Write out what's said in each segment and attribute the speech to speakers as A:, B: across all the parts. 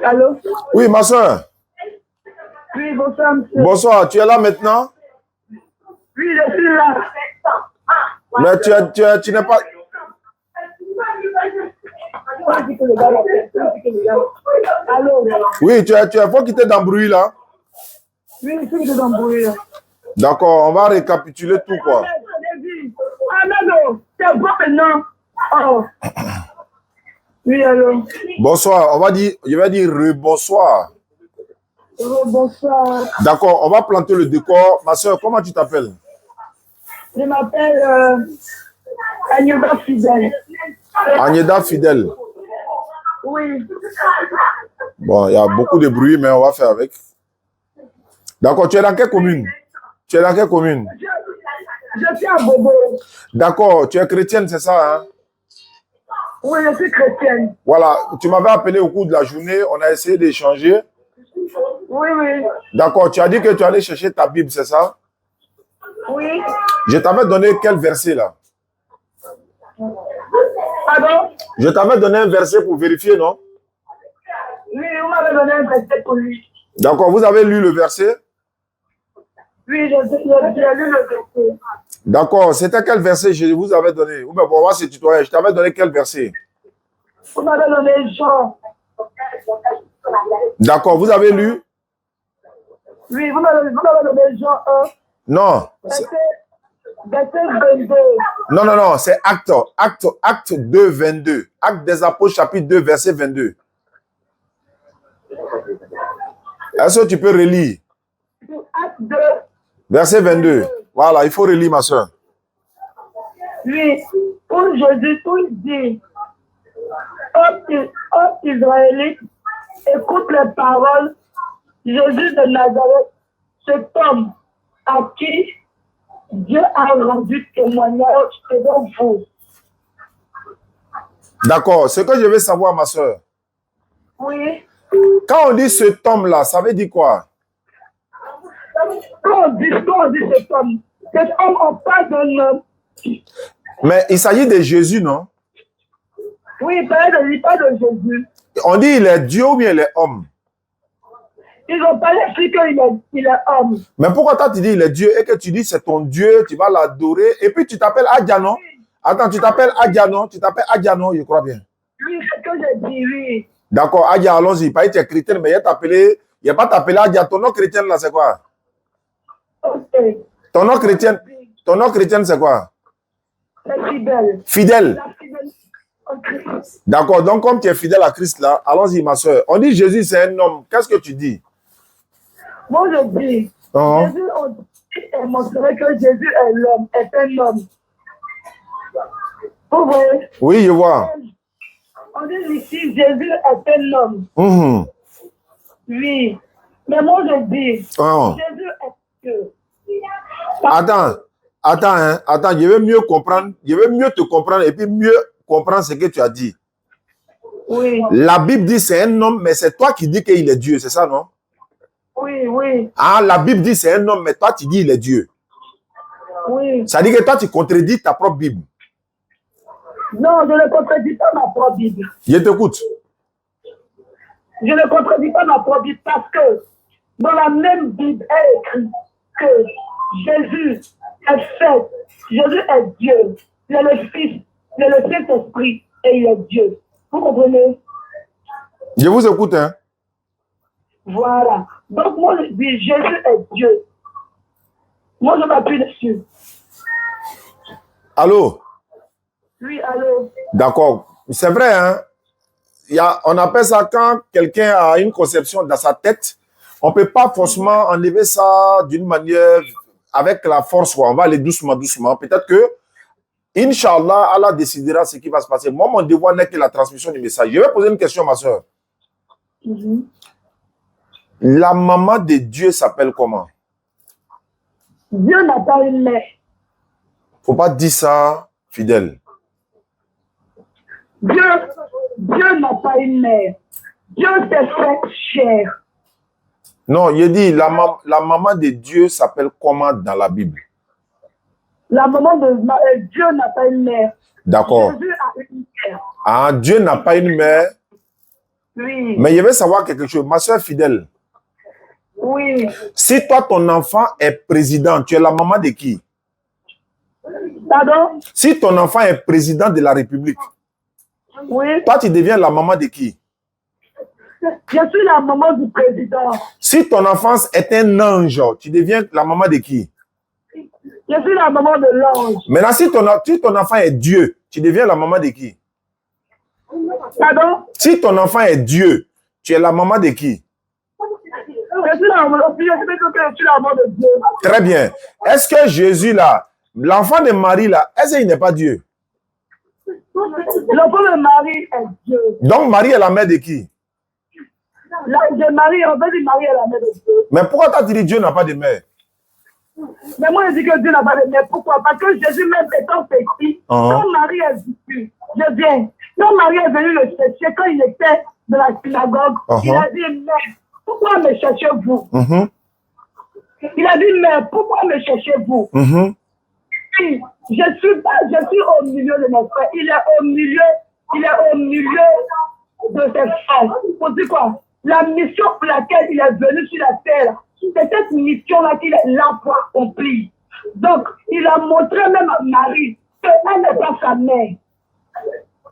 A: Allô?
B: Oui, ma soeur.
A: Oui, bonsoir, monsieur.
B: Bonsoir, tu es là maintenant?
A: Oui, je suis là.
B: Mais tu n'es pas...
A: Allô?
B: Oui, tu faut quitter dans le bruit là.
A: Oui, je suis dans le bruit.
B: D'accord, on va récapituler tout quoi.
A: Ah non, c'est bon maintenant. Oh. Oui, allô?
B: Bonsoir, je vais dire bonsoir.
A: Bonsoir.
B: D'accord, on va planter le décor. Ma soeur, comment tu t'appelles?
A: Je m'appelle Agneda Fidèle.
B: Agneda Fidèle.
A: Oui.
B: Bon, il y a beaucoup de bruit, mais on va faire avec. D'accord, tu es dans quelle commune? Tu es dans quelle commune?
A: Je suis à Bobo.
B: D'accord, tu es chrétienne, c'est ça, hein?
A: Oui, je suis chrétienne.
B: Voilà, tu m'avais appelé au cours de la journée, on a essayé d'échanger.
A: Oui, oui.
B: D'accord, tu as dit que tu allais chercher ta Bible, c'est ça?
A: Oui.
B: Je t'avais donné quel verset là?
A: Pardon?
B: Je t'avais donné un verset pour vérifier, non?
A: Oui, vous m'avez donné un verset pour lui.
B: D'accord, vous avez lu le verset?
A: Oui, j'ai lu le verset.
B: D'accord, c'était quel verset je vous avais donné? Ou bien pour moi c'est tutoyé, je t'avais donné quel verset?
A: Vous m'avez donné Jean.
B: D'accord, vous avez lu?
A: Oui, vous m'avez donné Jean 1.
B: Non.
A: Verset 22.
B: Non, c'est Acte 2, 22. Acte des Apôtres, chapitre 2, verset 22. Est-ce que tu peux relire?
A: Acte 2.
B: Verset 22. Voilà, il faut relire, ma soeur.
A: Oui, pour Jésus, tout dit, ô Israélite, écoute les paroles, Jésus de Nazareth, cet homme à qui Dieu a rendu témoignage devant vous.
B: D'accord, ce que je veux savoir, ma soeur.
A: Oui.
B: Quand on dit cet homme-là, ça veut dire quoi?
A: Quand on dit cet homme, on parle d'un homme.
B: Mais il s'agit de Jésus, non?
A: Oui, il parle de Jésus.
B: On dit il est Dieu ou bien il est homme?
A: Ils ont pas écrit qu'il est homme.
B: Mais pourquoi toi tu dis il est Dieu et que tu dis c'est ton Dieu, tu vas l'adorer et puis tu t'appelles Adja, non? Attends, tu t'appelles Adja, non? Tu t'appelles Adja, non? Je crois bien.
A: Oui, c'est ce que j'ai dit, oui.
B: D'accord, Adja, allons-y. Pas être chrétien, mais il a pas t'appeler Adja. Ton nom chrétien là, c'est quoi?
A: Ok.
B: Ton nom chrétien, c'est quoi?
A: C'est fidèle.
B: Fidèle.
A: Okay.
B: D'accord, donc comme tu es fidèle à Christ là, allons-y ma soeur. On dit Jésus c'est un homme. Qu'est-ce que tu dis?
A: Moi je dis, Jésus, on dit montré que Jésus est l'homme, est un homme. Vous voyez?
B: Oui, je vois.
A: On dit ici, Jésus est un homme. Oui. Mais moi je dis, Jésus est Dieu.
B: Attends, je veux mieux comprendre, je veux mieux te comprendre et puis mieux comprendre ce que tu as dit.
A: Oui.
B: La Bible dit c'est un homme, mais c'est toi qui dis qu'il est Dieu, c'est ça, non?
A: Oui, oui.
B: Ah, la Bible dit c'est un homme, mais toi tu dis il est Dieu.
A: Oui.
B: Ça dit que toi tu contredis ta propre Bible.
A: Non, je ne contredis pas ma propre Bible.
B: Je t'écoute.
A: Je ne contredis pas ma propre Bible parce que dans la même Bible est écrit que Jésus est fait, Jésus est Dieu, il est le Fils, il est le Saint-Esprit et il est Dieu. Vous comprenez?
B: Je vous écoute, hein.
A: Voilà. Donc moi je dis Jésus est Dieu. Moi je m'appuie dessus.
B: Allô?
A: Oui, allô?
B: D'accord. C'est vrai, hein. On appelle ça quand quelqu'un a une conception dans sa tête, on ne peut pas forcément enlever ça d'une manière avec la force. On va aller doucement, doucement. Peut-être que, Inch'Allah, Allah décidera ce qui va se passer. Moi, mon devoir n'est que la transmission du message. Je vais poser une question, ma soeur. La maman de Dieu s'appelle comment?
A: Dieu n'a pas une mère.
B: Faut pas dire ça, fidèle.
A: Dieu n'a pas une mère. Dieu s'est fait chair.
B: Non, il dit la maman de Dieu s'appelle comment dans la Bible?
A: La maman de Dieu n'a pas une mère.
B: D'accord.
A: Jésus a une mère.
B: Ah, Dieu n'a pas une mère.
A: Oui.
B: Mais je veux savoir quelque chose. Ma soeur fidèle,
A: Oui.
B: si toi, ton enfant est président, tu es la maman de qui?
A: Pardon?
B: Si ton enfant est président de la République,
A: Oui.
B: toi, tu deviens la maman de qui?
A: Je suis la maman du président.
B: Si ton enfance est un ange, tu deviens la maman de qui?
A: Je suis la maman de l'ange.
B: Maintenant, si ton enfant est Dieu, tu deviens la maman de qui?
A: Pardon?
B: Si ton enfant est Dieu, tu es la maman de qui?
A: Je suis la maman, je suis la maman de Dieu.
B: Très bien. Est-ce que Jésus, là, l'enfant de Marie, là, est-ce qu'il n'est pas Dieu?
A: L'enfant de Marie est Dieu.
B: Donc, Marie est la mère de qui?
A: De Marie, on veut dire Marie est la mère de Dieu.
B: Mais pourquoi tu as dit Dieu n'a pas de mère?
A: Mais moi, je dis que Dieu n'a pas de mère. Pourquoi? Parce que Jésus, même étant petit, quand Marie est venue, je viens. Quand Marie est venue le chercher, quand il était dans la synagogue, il a dit, mais pourquoi me cherchez-vous? Il a dit, mais pourquoi me cherchez-vous? Je suis au milieu de mes frères. Il est au milieu de ses frères. Pour dire quoi? La mission pour laquelle il est venu sur la terre, c'est cette mission-là qu'il est là pour accomplir. Donc, il a montré même à Marie qu'elle n'est pas sa mère.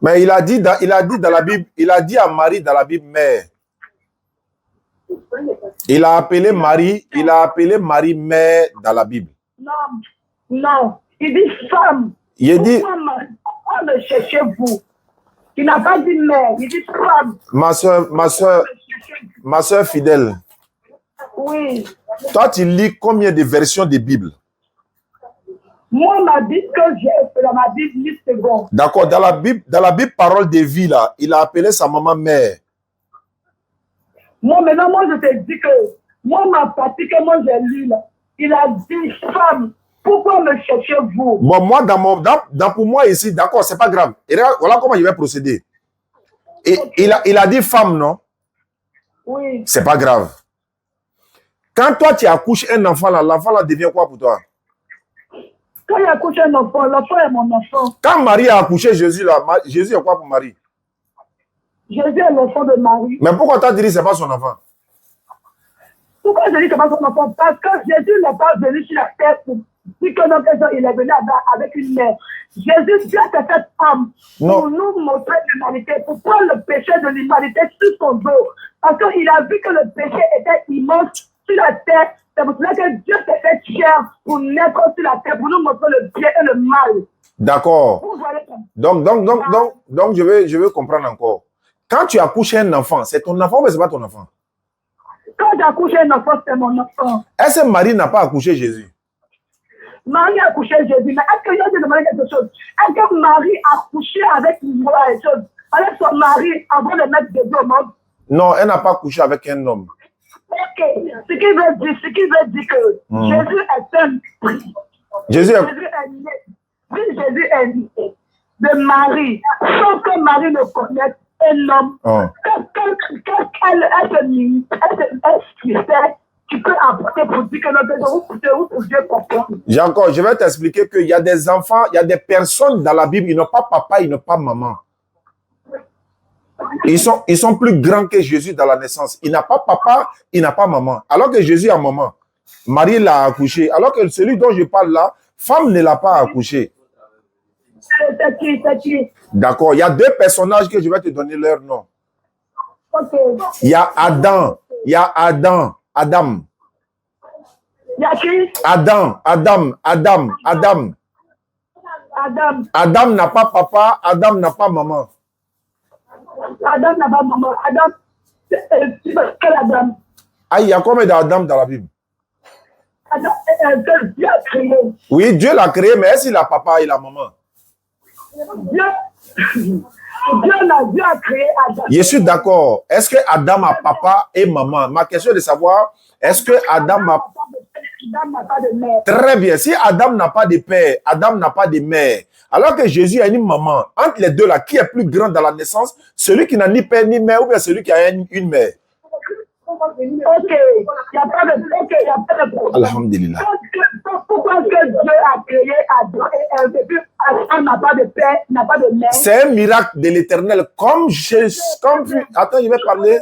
B: Mais il a dit dans la Bible, il a dit à Marie dans la Bible mère. Il a appelé Marie mère dans la Bible.
A: Non. Il dit femme. Pourquoi me cherchez-vous? Il n'a pas dit mère, il dit femme.
B: Ma soeur fidèle.
A: Oui.
B: Toi, tu lis combien de versions de Bible?
A: Moi, ma Bible que j'ai dans ma Bible, 10 secondes.
B: D'accord, dans la Bible parole de vie, là, il a appelé sa maman mère.
A: Moi, maintenant, je te dis que moi, ma partie que moi j'ai lu, là, il a dit femme. Pourquoi me cherchez-vous?
B: Bon, moi, pour moi ici, d'accord, c'est pas grave. Et voilà comment je vais procéder. Et il a dit femme, non?
A: Oui.
B: C'est pas grave. Quand toi, tu accouches un enfant là, l'enfant là devient quoi pour toi?
A: Quand il accouche un enfant, l'enfant est mon enfant.
B: Quand Marie a accouché Jésus là, Jésus est quoi pour Marie?
A: Jésus est l'enfant de Marie.
B: Mais pourquoi tu as dit que ce n'est pas son enfant?
A: Pourquoi je dis que ce n'est pas son enfant? Parce que Jésus n'est pas venu sur la terre pour dire que notre Dieu, il est venu avec une mère. Jésus, Dieu a fait cette âme pour nous montrer l'humanité, pour prendre le péché de l'humanité sur son dos. Parce qu'il a vu que le péché était immense sur la terre. C'est pour cela que Dieu s'est fait chair pour naître sur la terre, pour nous montrer le bien et le mal.
B: D'accord. Donc je veux comprendre encore. Quand tu accouches un enfant, c'est ton enfant ou c'est pas ton enfant?
A: Quand j'accouche un enfant, c'est mon enfant.
B: Est-ce que Marie n'a pas accouché Jésus?
A: Marie a accouché Jésus, mais est-ce que je vais demander quelque chose? Est-ce que Marie a accouché avec son mari avant de mettre Jésus au monde?
B: Non, elle n'a pas accouché avec un homme.
A: Ok, ce qui veut dire que Jésus est un prix.
B: Jésus est
A: né. Oui, Jésus est né de Marie, sans que Marie ne connaisse un homme. Tu peux apporter pour dire que notre Dieu comprend.
B: Encore, je vais t'expliquer qu'il y a des enfants, il y a des personnes dans la Bible, ils n'ont pas papa, ils n'ont pas maman. Ils sont plus grands que Jésus dans la naissance. Il n'a pas papa, il n'a pas maman. Alors que Jésus a maman. Marie l'a accouché. Alors que celui dont je parle là, femme ne l'a pas accouché.
A: C'est qui?
B: D'accord. Il y a deux personnages que je vais te donner leur nom.
A: Okay.
B: Il y a Adam. Il y a Adam. Adam.
A: Il y a qui?
B: Adam. Adam n'a pas papa, Adam n'a pas maman.
A: Adam n'a pas maman. Adam, quel Adam?
B: Ah, il y a combien d'Adam dans la Bible?
A: Adam, Dieu a créé.
B: Oui, Dieu l'a créé, mais est-ce qu'il a papa et la maman?
A: Dieu a créé Adam.
B: Je suis d'accord. Est-ce que Adam a papa et maman? Ma question est de savoir, est-ce que Adam a...
A: Adam n'a pas de mère.
B: Très bien. Si Adam n'a pas de père, Adam n'a pas de mère, alors que Jésus a une maman, entre les deux là, qui est plus grand dans la naissance? Celui qui n'a ni père ni mère ou bien celui qui a une mère?
A: Ok, il n'y a pas de problème.
B: Alhamdulillah.
A: Pourquoi est-ce que Dieu a créé Adam et Ève et puis Adam n'a pas de père, n'a pas de mère?
B: C'est un miracle de l'éternel. Attends, il va parler.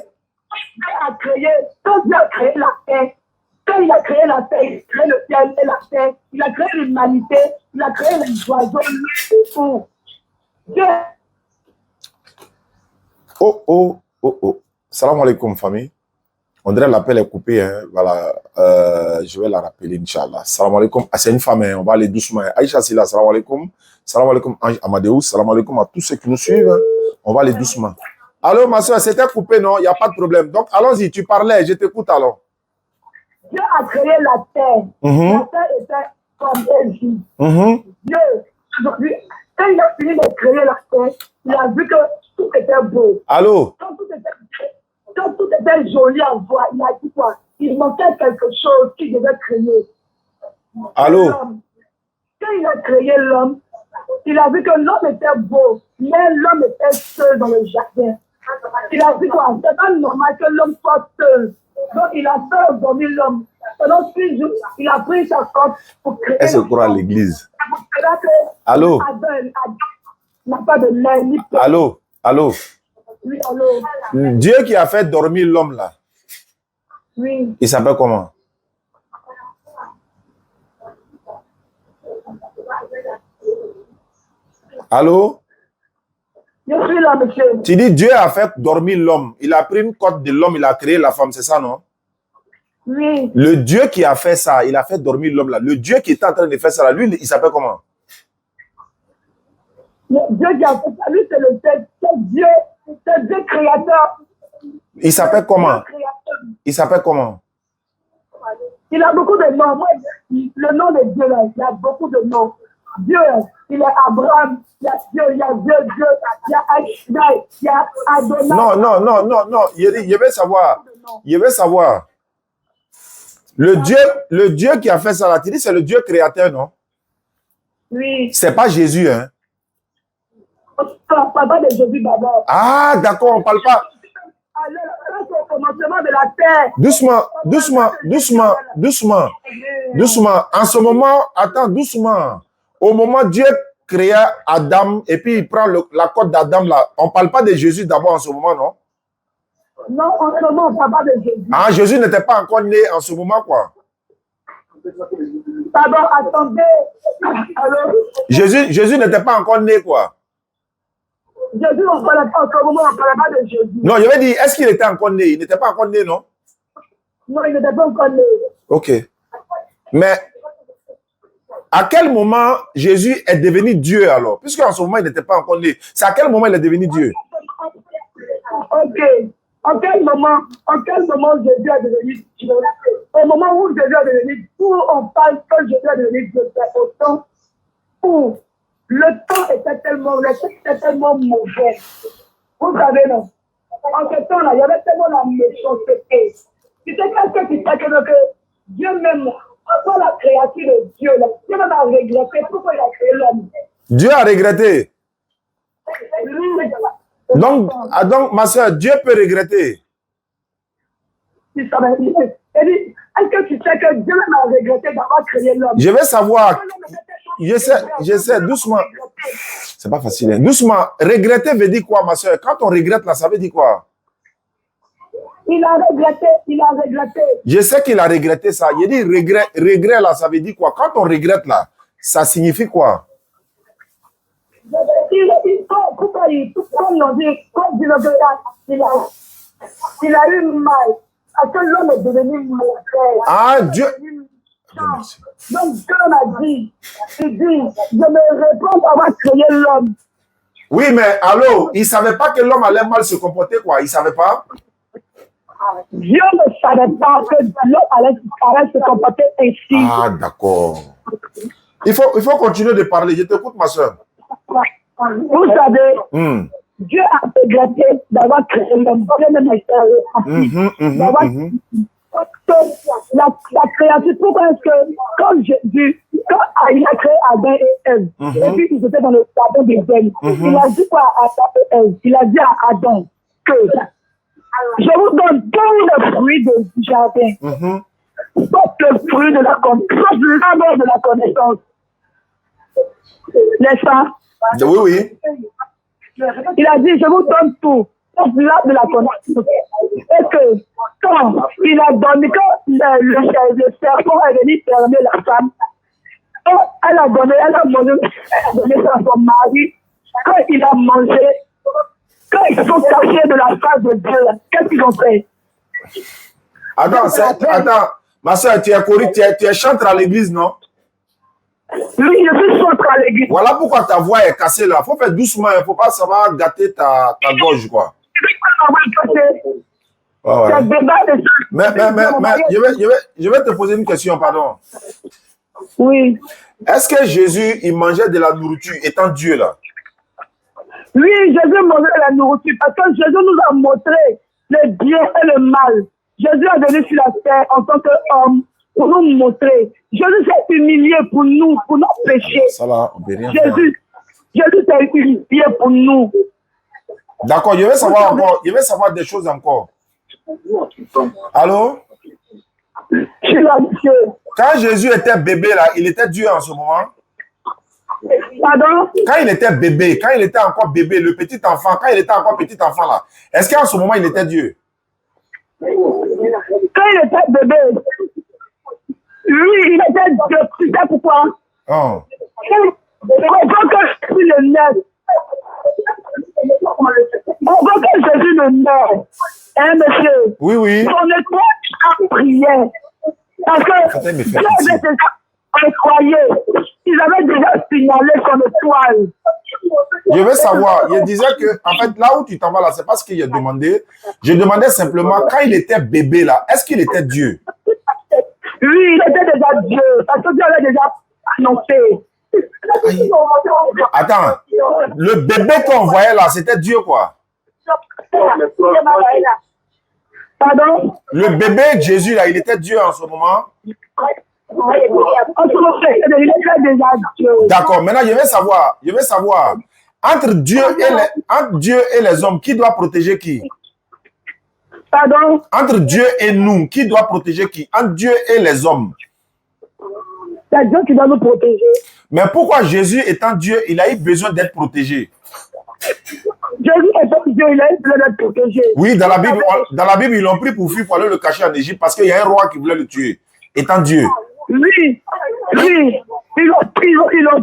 A: Quand Dieu a créé la terre, quand il a créé la terre, il a créé le ciel et la terre, il a créé l'humanité, il a créé les oiseaux, et tout. Dieu.
B: Oh. Salam alaikum, famille. On dirait l'appel est coupé. Hein. Voilà. Je vais la rappeler, Inch'Allah. Salam alaikum. Ah, c'est une femme, hein. On va aller doucement. Aïcha Silla, salam alaikum. Salam alaikum, Ange Amadeus. Salam alaikum à tous ceux qui nous suivent. On va aller doucement. Allô, ma soeur, c'était coupé, non? Il n'y a pas de problème. Donc, allons-y, tu parlais, je t'écoute alors.
A: Dieu a créé la terre. La terre était comme elle dit. Dieu, aujourd'hui, quand il a fini de créer la terre, il a vu que tout était beau.
B: Allô?
A: Quand tout était joli à voir, il a dit quoi? Il manquait quelque chose qu'il devait créer.
B: Allô?
A: Quand il a créé l'homme, il a vu que l'homme était beau, mais l'homme était seul dans le jardin. Il a dit quoi? C'est pas normal que l'homme soit seul. Donc il a fait dormir l'homme. Pendant 6 jours, il a pris sa corde pour créer.
B: Elle se croit à l'église. Allô?
A: Adam n'a pas de mère ni père.
B: Allô?
A: Oui, allô?
B: Dieu qui a fait dormir l'homme là.
A: Oui.
B: Il s'appelle comment? Allô?
A: Je suis là, monsieur.
B: Tu dis Dieu a fait dormir l'homme. Il a pris une côte de l'homme, il a créé la femme, c'est ça, non?
A: Oui.
B: Le Dieu qui a fait ça, il a fait dormir l'homme là. Le Dieu qui était en train de faire ça là, lui, il s'appelle comment?
A: Le Dieu qui a fait ça, lui, c'est Dieu créateur.
B: Il s'appelle comment? Il s'appelle comment?
A: Il a beaucoup de noms. Moi, le nom de Dieu, là, il y a beaucoup de noms. Dieu, il est Abraham, il y a Dieu, il y a Ashdaï, il y a Adonai.
B: Non. Je veux savoir. Le Dieu qui a fait ça là, tu dis c'est le Dieu créateur, non?
A: Oui.
B: C'est pas Jésus, hein?
A: On ne parle pas de Jésus d'abord.
B: Ah, d'accord, on ne parle pas.
A: Alors, au commencement de la terre.
B: Doucement. En ce moment, attends, doucement. Au moment Dieu créa Adam et puis il prend la côte d'Adam là. On ne parle pas de Jésus d'abord en ce moment, non?
A: Non, en ce moment, on ne parle pas de Jésus.
B: Ah, Jésus n'était pas encore né en ce moment, quoi.
A: Pardon, attendez. Alors,
B: Jésus n'était pas encore né, quoi.
A: Jésus, en ce moment, on ne parle pas de Jésus.
B: Non, je vais dire, est-ce qu'il était encore né? Il n'était pas encore né, non?
A: Non, il n'était pas encore né.
B: Ok. Mais à quel moment Jésus est devenu Dieu alors? Puisqu'en ce moment, il n'était pas encore né. C'est à quel moment il est devenu Dieu?
A: Ok. En quel moment Jésus est devenu Dieu? Au moment où Jésus est devenu Dieu, où on parle que Jésus est devenu Dieu, c'est au temps où le temps était tellement mauvais. Vous savez, non? En ce temps-là, il y avait tellement la méchanceté. Tu sais, qu'est-ce qui fait que Dieu même, après la créature de Dieu, là, Dieu même a regretté pourquoi il a créé l'homme.
B: Dieu a regretté.
A: Oui.
B: Donc, ma soeur, Dieu peut regretter.
A: Est-ce que tu sais que Dieu même a regretté d'avoir créé l'homme?
B: Je vais savoir. Je sais, doucement. C'est pas facile. Hein. Doucement. Regretter veut dire quoi, ma soeur? Quand on regrette, là, ça veut dire quoi?
A: Il a regretté.
B: Je sais qu'il a regretté ça. Il dit regret, là, ça veut dire quoi? Quand on regrette, là, ça signifie quoi?
A: Il a eu mal. Parce que l'homme est devenu malade.
B: Ah, Dieu.
A: Donc Dieu m'a dit, je me réponds d'avoir créé l'homme.
B: Oui, mais allô, il ne savait pas que l'homme allait mal se comporter, quoi. Il ne savait pas?
A: Dieu ne savait pas que l'homme allait se comporter ainsi.
B: Ah, d'accord. Il faut continuer de parler. Je t'écoute, ma soeur.
A: Vous savez, Dieu a regretté d'avoir créé l'homme. La créature, pourquoi est-ce que quand Jésus, quand il a créé Adam et Ève, et puis ils étaient dans le jardin d'Éden, il a dit quoi à Adam et Ève? Il a dit à Adam que Je vous donne tous les fruits du jardin. Sauf le fruit de la connaissance, sauf l'arbre de la connaissance. N'est-ce pas?
B: Oui, oui.
A: Il a dit, je vous donne tout, sauf l'arbre de la connaissance. Et que quand il a donné, quand le serpent est venu fermer la femme, elle a donné ça à son mari. Quand il a mangé, quand ils sont cachés de la face de Dieu, qu'est-ce qu'ils ont fait?
B: Attends, ma soeur, tu es chantre à l'église, non?
A: Oui, je suis chantre à l'église.
B: Voilà pourquoi ta voix est cassée là. Il faut faire doucement, il ne faut pas savoir gâter ta gorge, quoi. Ouais. Mais je vais te poser une question, pardon.
A: Oui.
B: Est-ce que Jésus, il mangeait de la nourriture étant Dieu là?
A: Oui, Jésus mangeait de la nourriture parce que Jésus nous a montré le bien et le mal. Jésus est venu sur la terre en tant qu'homme pour nous montrer. Jésus s'est humilié pour nous, pour nos péchés.
B: Ça là, on peut rien
A: Jésus s'est humilié pour nous.
B: D'accord, je vais savoir des choses encore. Allô? Quand Jésus était bébé là, il était Dieu en ce moment?
A: Pardon?
B: Quand il était bébé, quand il était encore bébé, le petit enfant, quand il était encore petit enfant là, est-ce qu'en ce moment il était Dieu?
A: Quand il était bébé, oui, il était Dieu. Tu sais pourquoi?
B: Oh.
A: Avant que Jésus le naisse, avant que Jésus le naisse, hein, monsieur?
B: Oui, oui.
A: Son épouse a prié. Parce que Dieu avait déjà incroyé. Ils avaient déjà signalé son étoile.
B: Je veux savoir, il disait que, en fait, là où tu t'en vas là, c'est pas ce qu'il a demandé. Je demandais simplement, quand il était bébé là, est-ce qu'il était Dieu?
A: Oui, il était déjà Dieu, parce que Dieu avait déjà annoncé.
B: Attends, le bébé qu'on voyait là, c'était Dieu quoi?
A: Pardon?
B: Le bébé Jésus là, il était Dieu en ce moment? D'accord, maintenant je vais savoir, entre Dieu et les hommes, qui doit protéger qui?
A: Pardon?
B: Entre Dieu et nous, qui doit protéger qui? Entre Dieu et les hommes.
A: C'est Dieu qui doit nous protéger.
B: Mais pourquoi Jésus étant Dieu, il a eu besoin d'être protégé?
A: Jésus étant Dieu, il a eu besoin d'être protégé.
B: Oui, dans la Bible, ils l'ont pris pour fuir, pour aller le cacher en Égypte parce qu'il y a un roi qui voulait le tuer, étant Dieu.
A: Oui, ils l'ont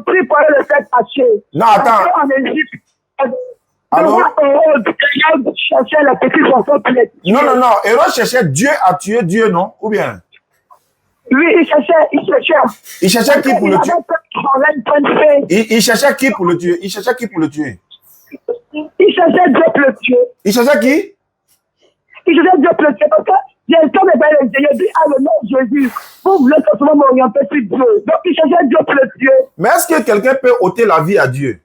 A: pris pour aller le faire cacher.
B: Non, attends.
A: En Égypte,
B: allô?
A: Cherchait la petite chanson pour les tuer.
B: Non. Hérode cherchait Dieu à tuer Dieu, non? Ou bien?
A: Oui, il cherchait.
B: Il cherchait qui pour le tuer? Il cherchait qui pour le tuer? Il cherchait qui pour le tuer?
A: Il cherchait Dieu pour le tuer.
B: Il cherchait qui?
A: Il cherchait Dieu pour le tuer parce que j'ai dit à le nom de Jésus, vous voulez forcément m'orienter sur Dieu. Donc il cherchait Dieu pour le tuer.
B: Mais est-ce que quelqu'un peut ôter la vie à Dieu?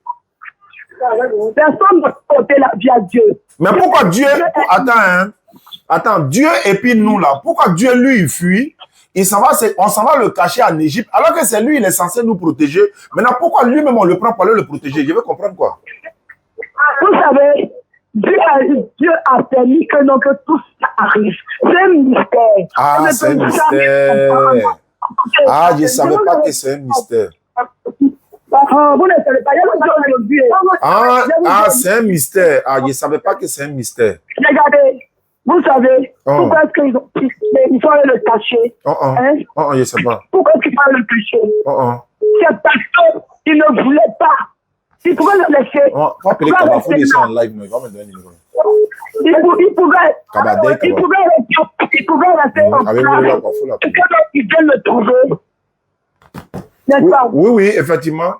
A: Personne ne peut ôter la vie à Dieu.
B: Mais pourquoi Dieu... Attends, Dieu et puis nous là, pourquoi Dieu lui il fuit? On s'en va le cacher en Égypte, alors que c'est lui, il est censé nous protéger. Maintenant, pourquoi lui-même on le prend pour aller le protéger? Je veux comprendre quoi?
A: Vous savez, Dieu a permis que tout ça arrive. C'est un mystère.
B: Ah, c'est un mystère. Ah, je ne savais pas que c'est un mystère.
A: Vous ne savez pas, aujourd'hui.
B: C'est un mystère. Ah, je ne savais pas que c'est un mystère.
A: Regardez, vous savez, pourquoi est-ce qu'ils faut aller le cacher?
B: Je ne sais pas.
A: Pourquoi est-ce qu'il faut aller le cacher? C'est parce qu'ils ne voulaient pas. Ils pouvaient le laisser.
B: Il faut appeler Kaba, il faut laisser en live, il va me donner un numéro.
A: Il pouvait rester en place. Ils viennent le trouver. N'est-ce pas?
B: Oui, effectivement.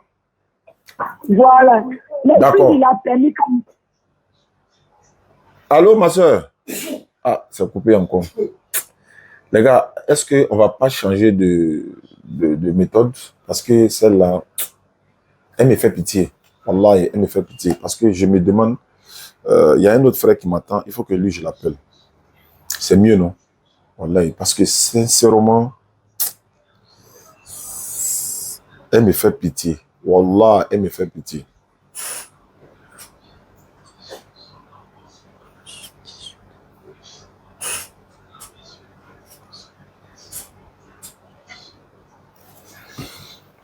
A: Voilà.
B: D'accord.
A: Il a permis comme...
B: Allô, ma soeur? Ah, c'est coupé encore. Les gars, est-ce qu'on ne va pas changer de méthode? Parce que celle-là, elle me fait pitié. Wallah, elle me fait pitié. Parce que je me demande, il y a un autre frère qui m'attend, il faut que lui, je l'appelle. C'est mieux, non? Wallah, parce que sincèrement, elle me fait pitié. Wallah, elle me fait pitié.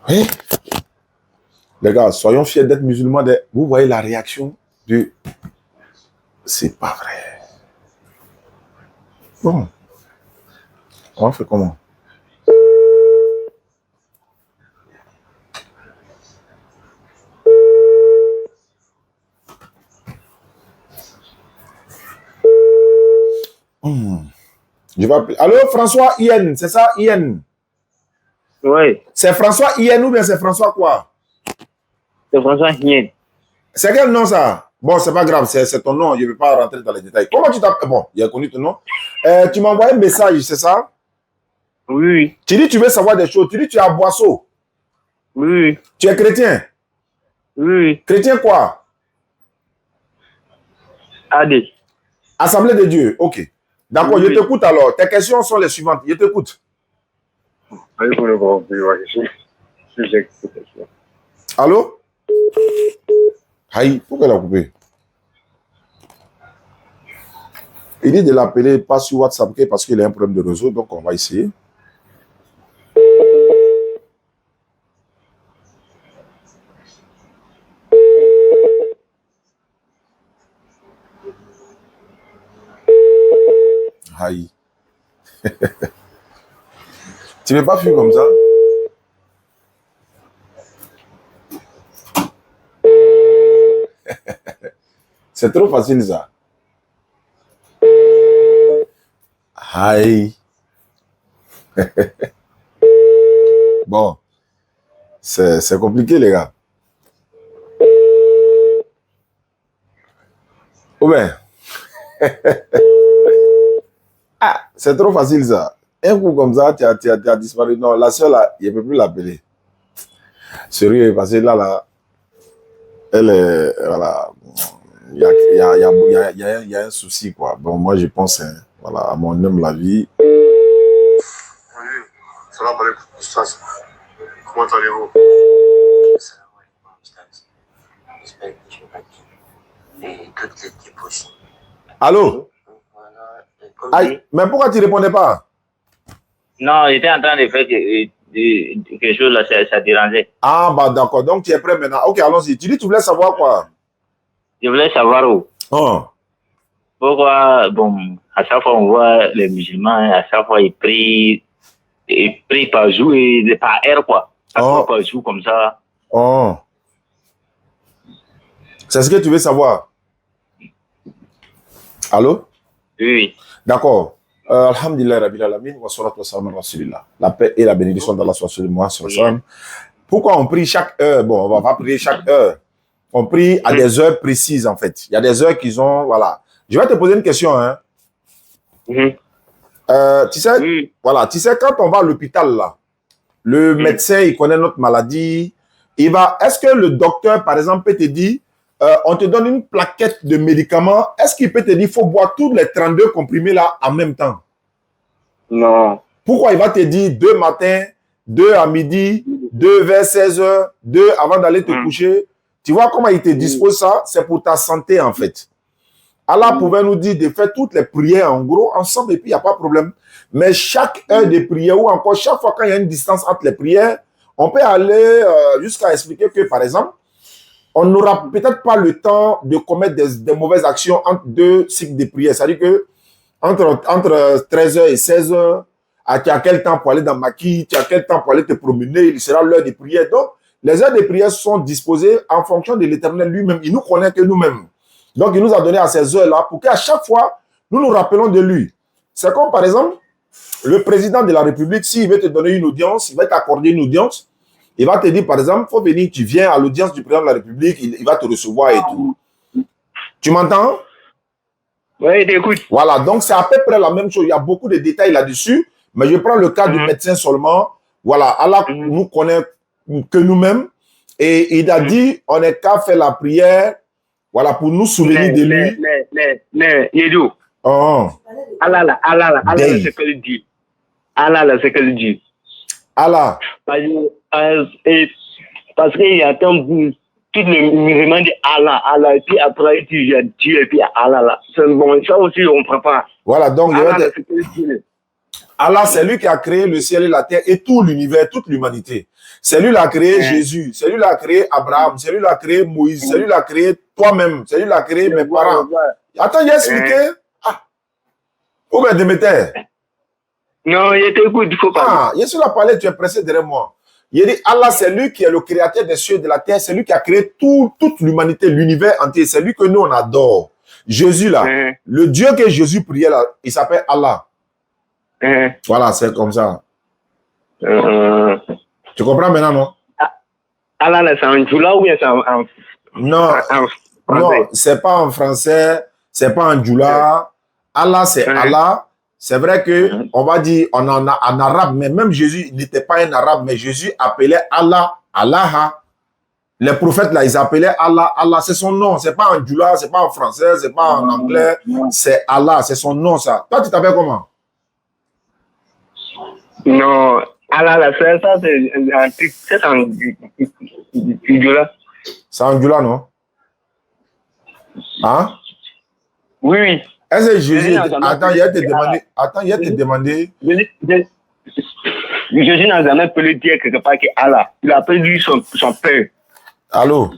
B: Oui. Les gars, soyons fiers d'être musulmans. Vous voyez la réaction du... C'est pas vrai. Bon. On fait comment? Je vais appeler. Allô, François Ien, c'est ça, Ien?
C: Oui.
B: C'est François Ien ou bien c'est François quoi?
C: C'est François Ien.
B: C'est quel nom ça? Bon, c'est pas grave, c'est ton nom, je ne vais pas rentrer dans les détails. Comment tu t'appelles? Bon, il a connu ton nom. Tu m'as envoyé un message, c'est ça?
C: Oui.
B: Tu dis tu veux savoir des choses, tu dis tu es à Boisseau.
C: Oui.
B: Tu es chrétien?
C: Oui.
B: Chrétien quoi?
C: AD.
B: Assemblée de Dieu, ok. D'accord,
C: Oui.
B: je t'écoute alors. Tes questions sont les suivantes, je t'écoute. Allô? Aïe, pourquoi elle a coupé? Il dit de l'appeler pas sur WhatsApp parce qu'il a un problème de réseau, donc on va essayer. Aïe. Tu ne veux pas fuir comme ça? C'est trop facile ça. Aïe. Bon. C'est compliqué les gars. Ou bien. Ah, c'est trop facile ça. Un coup comme ça, tu as disparu. Non, la seule là, il ne peut plus l'appeler. Sérieux, parce que là, elle est, voilà, il y a un souci, quoi. Bon, moi, je pense, hein, voilà, à mon homme, la vie.
D: Oui, salam alaikum, Oustaz. Comment allez-vous?
E: Salam alaikum, Oustaz. J'espère que tu vas bien. Et toute l'équipe aussi.
B: Allô?
E: Voilà.
B: Aïe, mais pourquoi tu ne répondais pas?
C: Non, j'étais en train de faire quelque chose là, ça dérangeait.
B: Ah, bah d'accord, donc tu es prêt maintenant. Ok, allons-y. Tu dis tu voulais savoir quoi?
C: Je voulais savoir où.
B: Oh.
C: Pourquoi, bon, à chaque fois on voit les musulmans, à chaque fois ils prient par jour et par heure, quoi. Par jour comme ça.
B: Oh. C'est ce que tu veux savoir? Allô?
C: Oui.
B: D'accord. Alhamdulillah Rabbil Alamin wa salatu wa salam ala Rasulillah. La paix et la bénédiction d'Allah soit sur moi. Pourquoi on prie chaque heure? Bon, on va pas prier chaque heure. On prie à des heures précises en fait. Il y a des heures qu'ils ont, voilà. Je vais te poser une question, hein. Tu sais, voilà, tu sais, quand on va à l'hôpital là, le médecin, il connaît notre maladie. Est-ce que le docteur, par exemple, peut te dire, on te donne une plaquette de médicaments, est-ce qu'il peut te dire, il faut boire tous les 32 comprimés là en même temps?
C: Non.
B: Pourquoi il va te dire 2 matins, 2 à midi, 2 vers 16h, 2 avant d'aller te coucher? Tu vois comment il te dispose ça? C'est pour ta santé en fait. Allah pouvait nous dire de faire toutes les prières en gros ensemble et puis il n'y a pas de problème. Mais chaque heure de prière ou encore chaque fois quand il y a une distance entre les prières, on peut aller jusqu'à expliquer que par exemple, on n'aura peut-être pas le temps de commettre des mauvaises actions entre 2 cycles de prière. C'est-à-dire que entre 13h et 16h, tu as quel temps pour aller dans Maki, tu as quel temps pour aller te promener, il sera l'heure de prière. Donc, les heures de prière sont disposées en fonction de l'Éternel lui-même. Il nous connaît que nous-mêmes. Donc, il nous a donné à ces heures-là pour qu'à chaque fois, nous nous rappelons de lui. C'est comme, par exemple, le président de la République, s'il veut te donner une audience, il va t'accorder une audience, il va te dire, par exemple, il faut venir, tu viens à l'audience du président de la République, il va te recevoir et tout. Tu m'entends?
C: Oui, t'écoute.
B: Voilà, donc c'est à peu près la même chose. Il y a beaucoup de détails là-dessus, mais je prends le cas du médecin seulement. Voilà, Allah nous connaît que nous-mêmes et il a dit, on n'est qu'à faire la prière, voilà, pour nous souvenir de lui.
C: Mais, Yedou.
B: Oh.
C: Allah, c'est que le dit. Allah, c'est que le dit.
B: Allah.
C: Parce qu'il y a tant de tout le musulman dit Allah, et puis après il dit Dieu, et puis Allah, là. C'est bon, ça aussi on ne prend pas.
B: Voilà, donc
C: Allah,
B: Allah, c'est lui qui a créé le ciel et la terre et tout l'univers, toute l'humanité. C'est lui qui a créé Jésus, c'est lui qui a créé Abraham, c'est lui qui a créé Moïse, c'est lui qui a créé toi-même, c'est lui qui a créé mes parents. Attends, j'ai expliqué. Ah. Où est Déméter?
C: Non, il était good, il faut pas.
B: Ah, Jésus l'a parlé, tu es pressé derrière moi. Il dit, Allah, c'est lui qui est le créateur des cieux et de la terre, c'est lui qui a créé toute l'humanité, l'univers entier, c'est lui que nous, on adore. Jésus, là, le Dieu que Jésus priait, là, il s'appelle Allah. Voilà, c'est comme ça. Tu comprends maintenant, non?
C: Allah, là, c'est en Djoula ou bien c'est en
B: non, non, c'est pas en français, c'est pas en Djoula. Allah, c'est Allah. C'est vrai que on va dire en arabe, mais même Jésus n'était pas un arabe, mais Jésus appelait Allah, Allah. Les prophètes là, ils appelaient Allah, Allah. C'est son nom. C'est pas en Djoula, c'est pas en français, c'est pas en anglais. C'est Allah, c'est son nom ça. Toi, tu t'appelles comment?
C: Non, Allah, la frère, ça, c'est en Djoula.
B: C'est en Djoula, non? Hein?
C: Oui, oui.
B: Est-ce que Jésus... Attends, il a te demandé... Attends, il a te demandé...
C: Jésus n'a jamais pu le dire quelque part que Allah. Il a appelé lui son père.
B: Allô?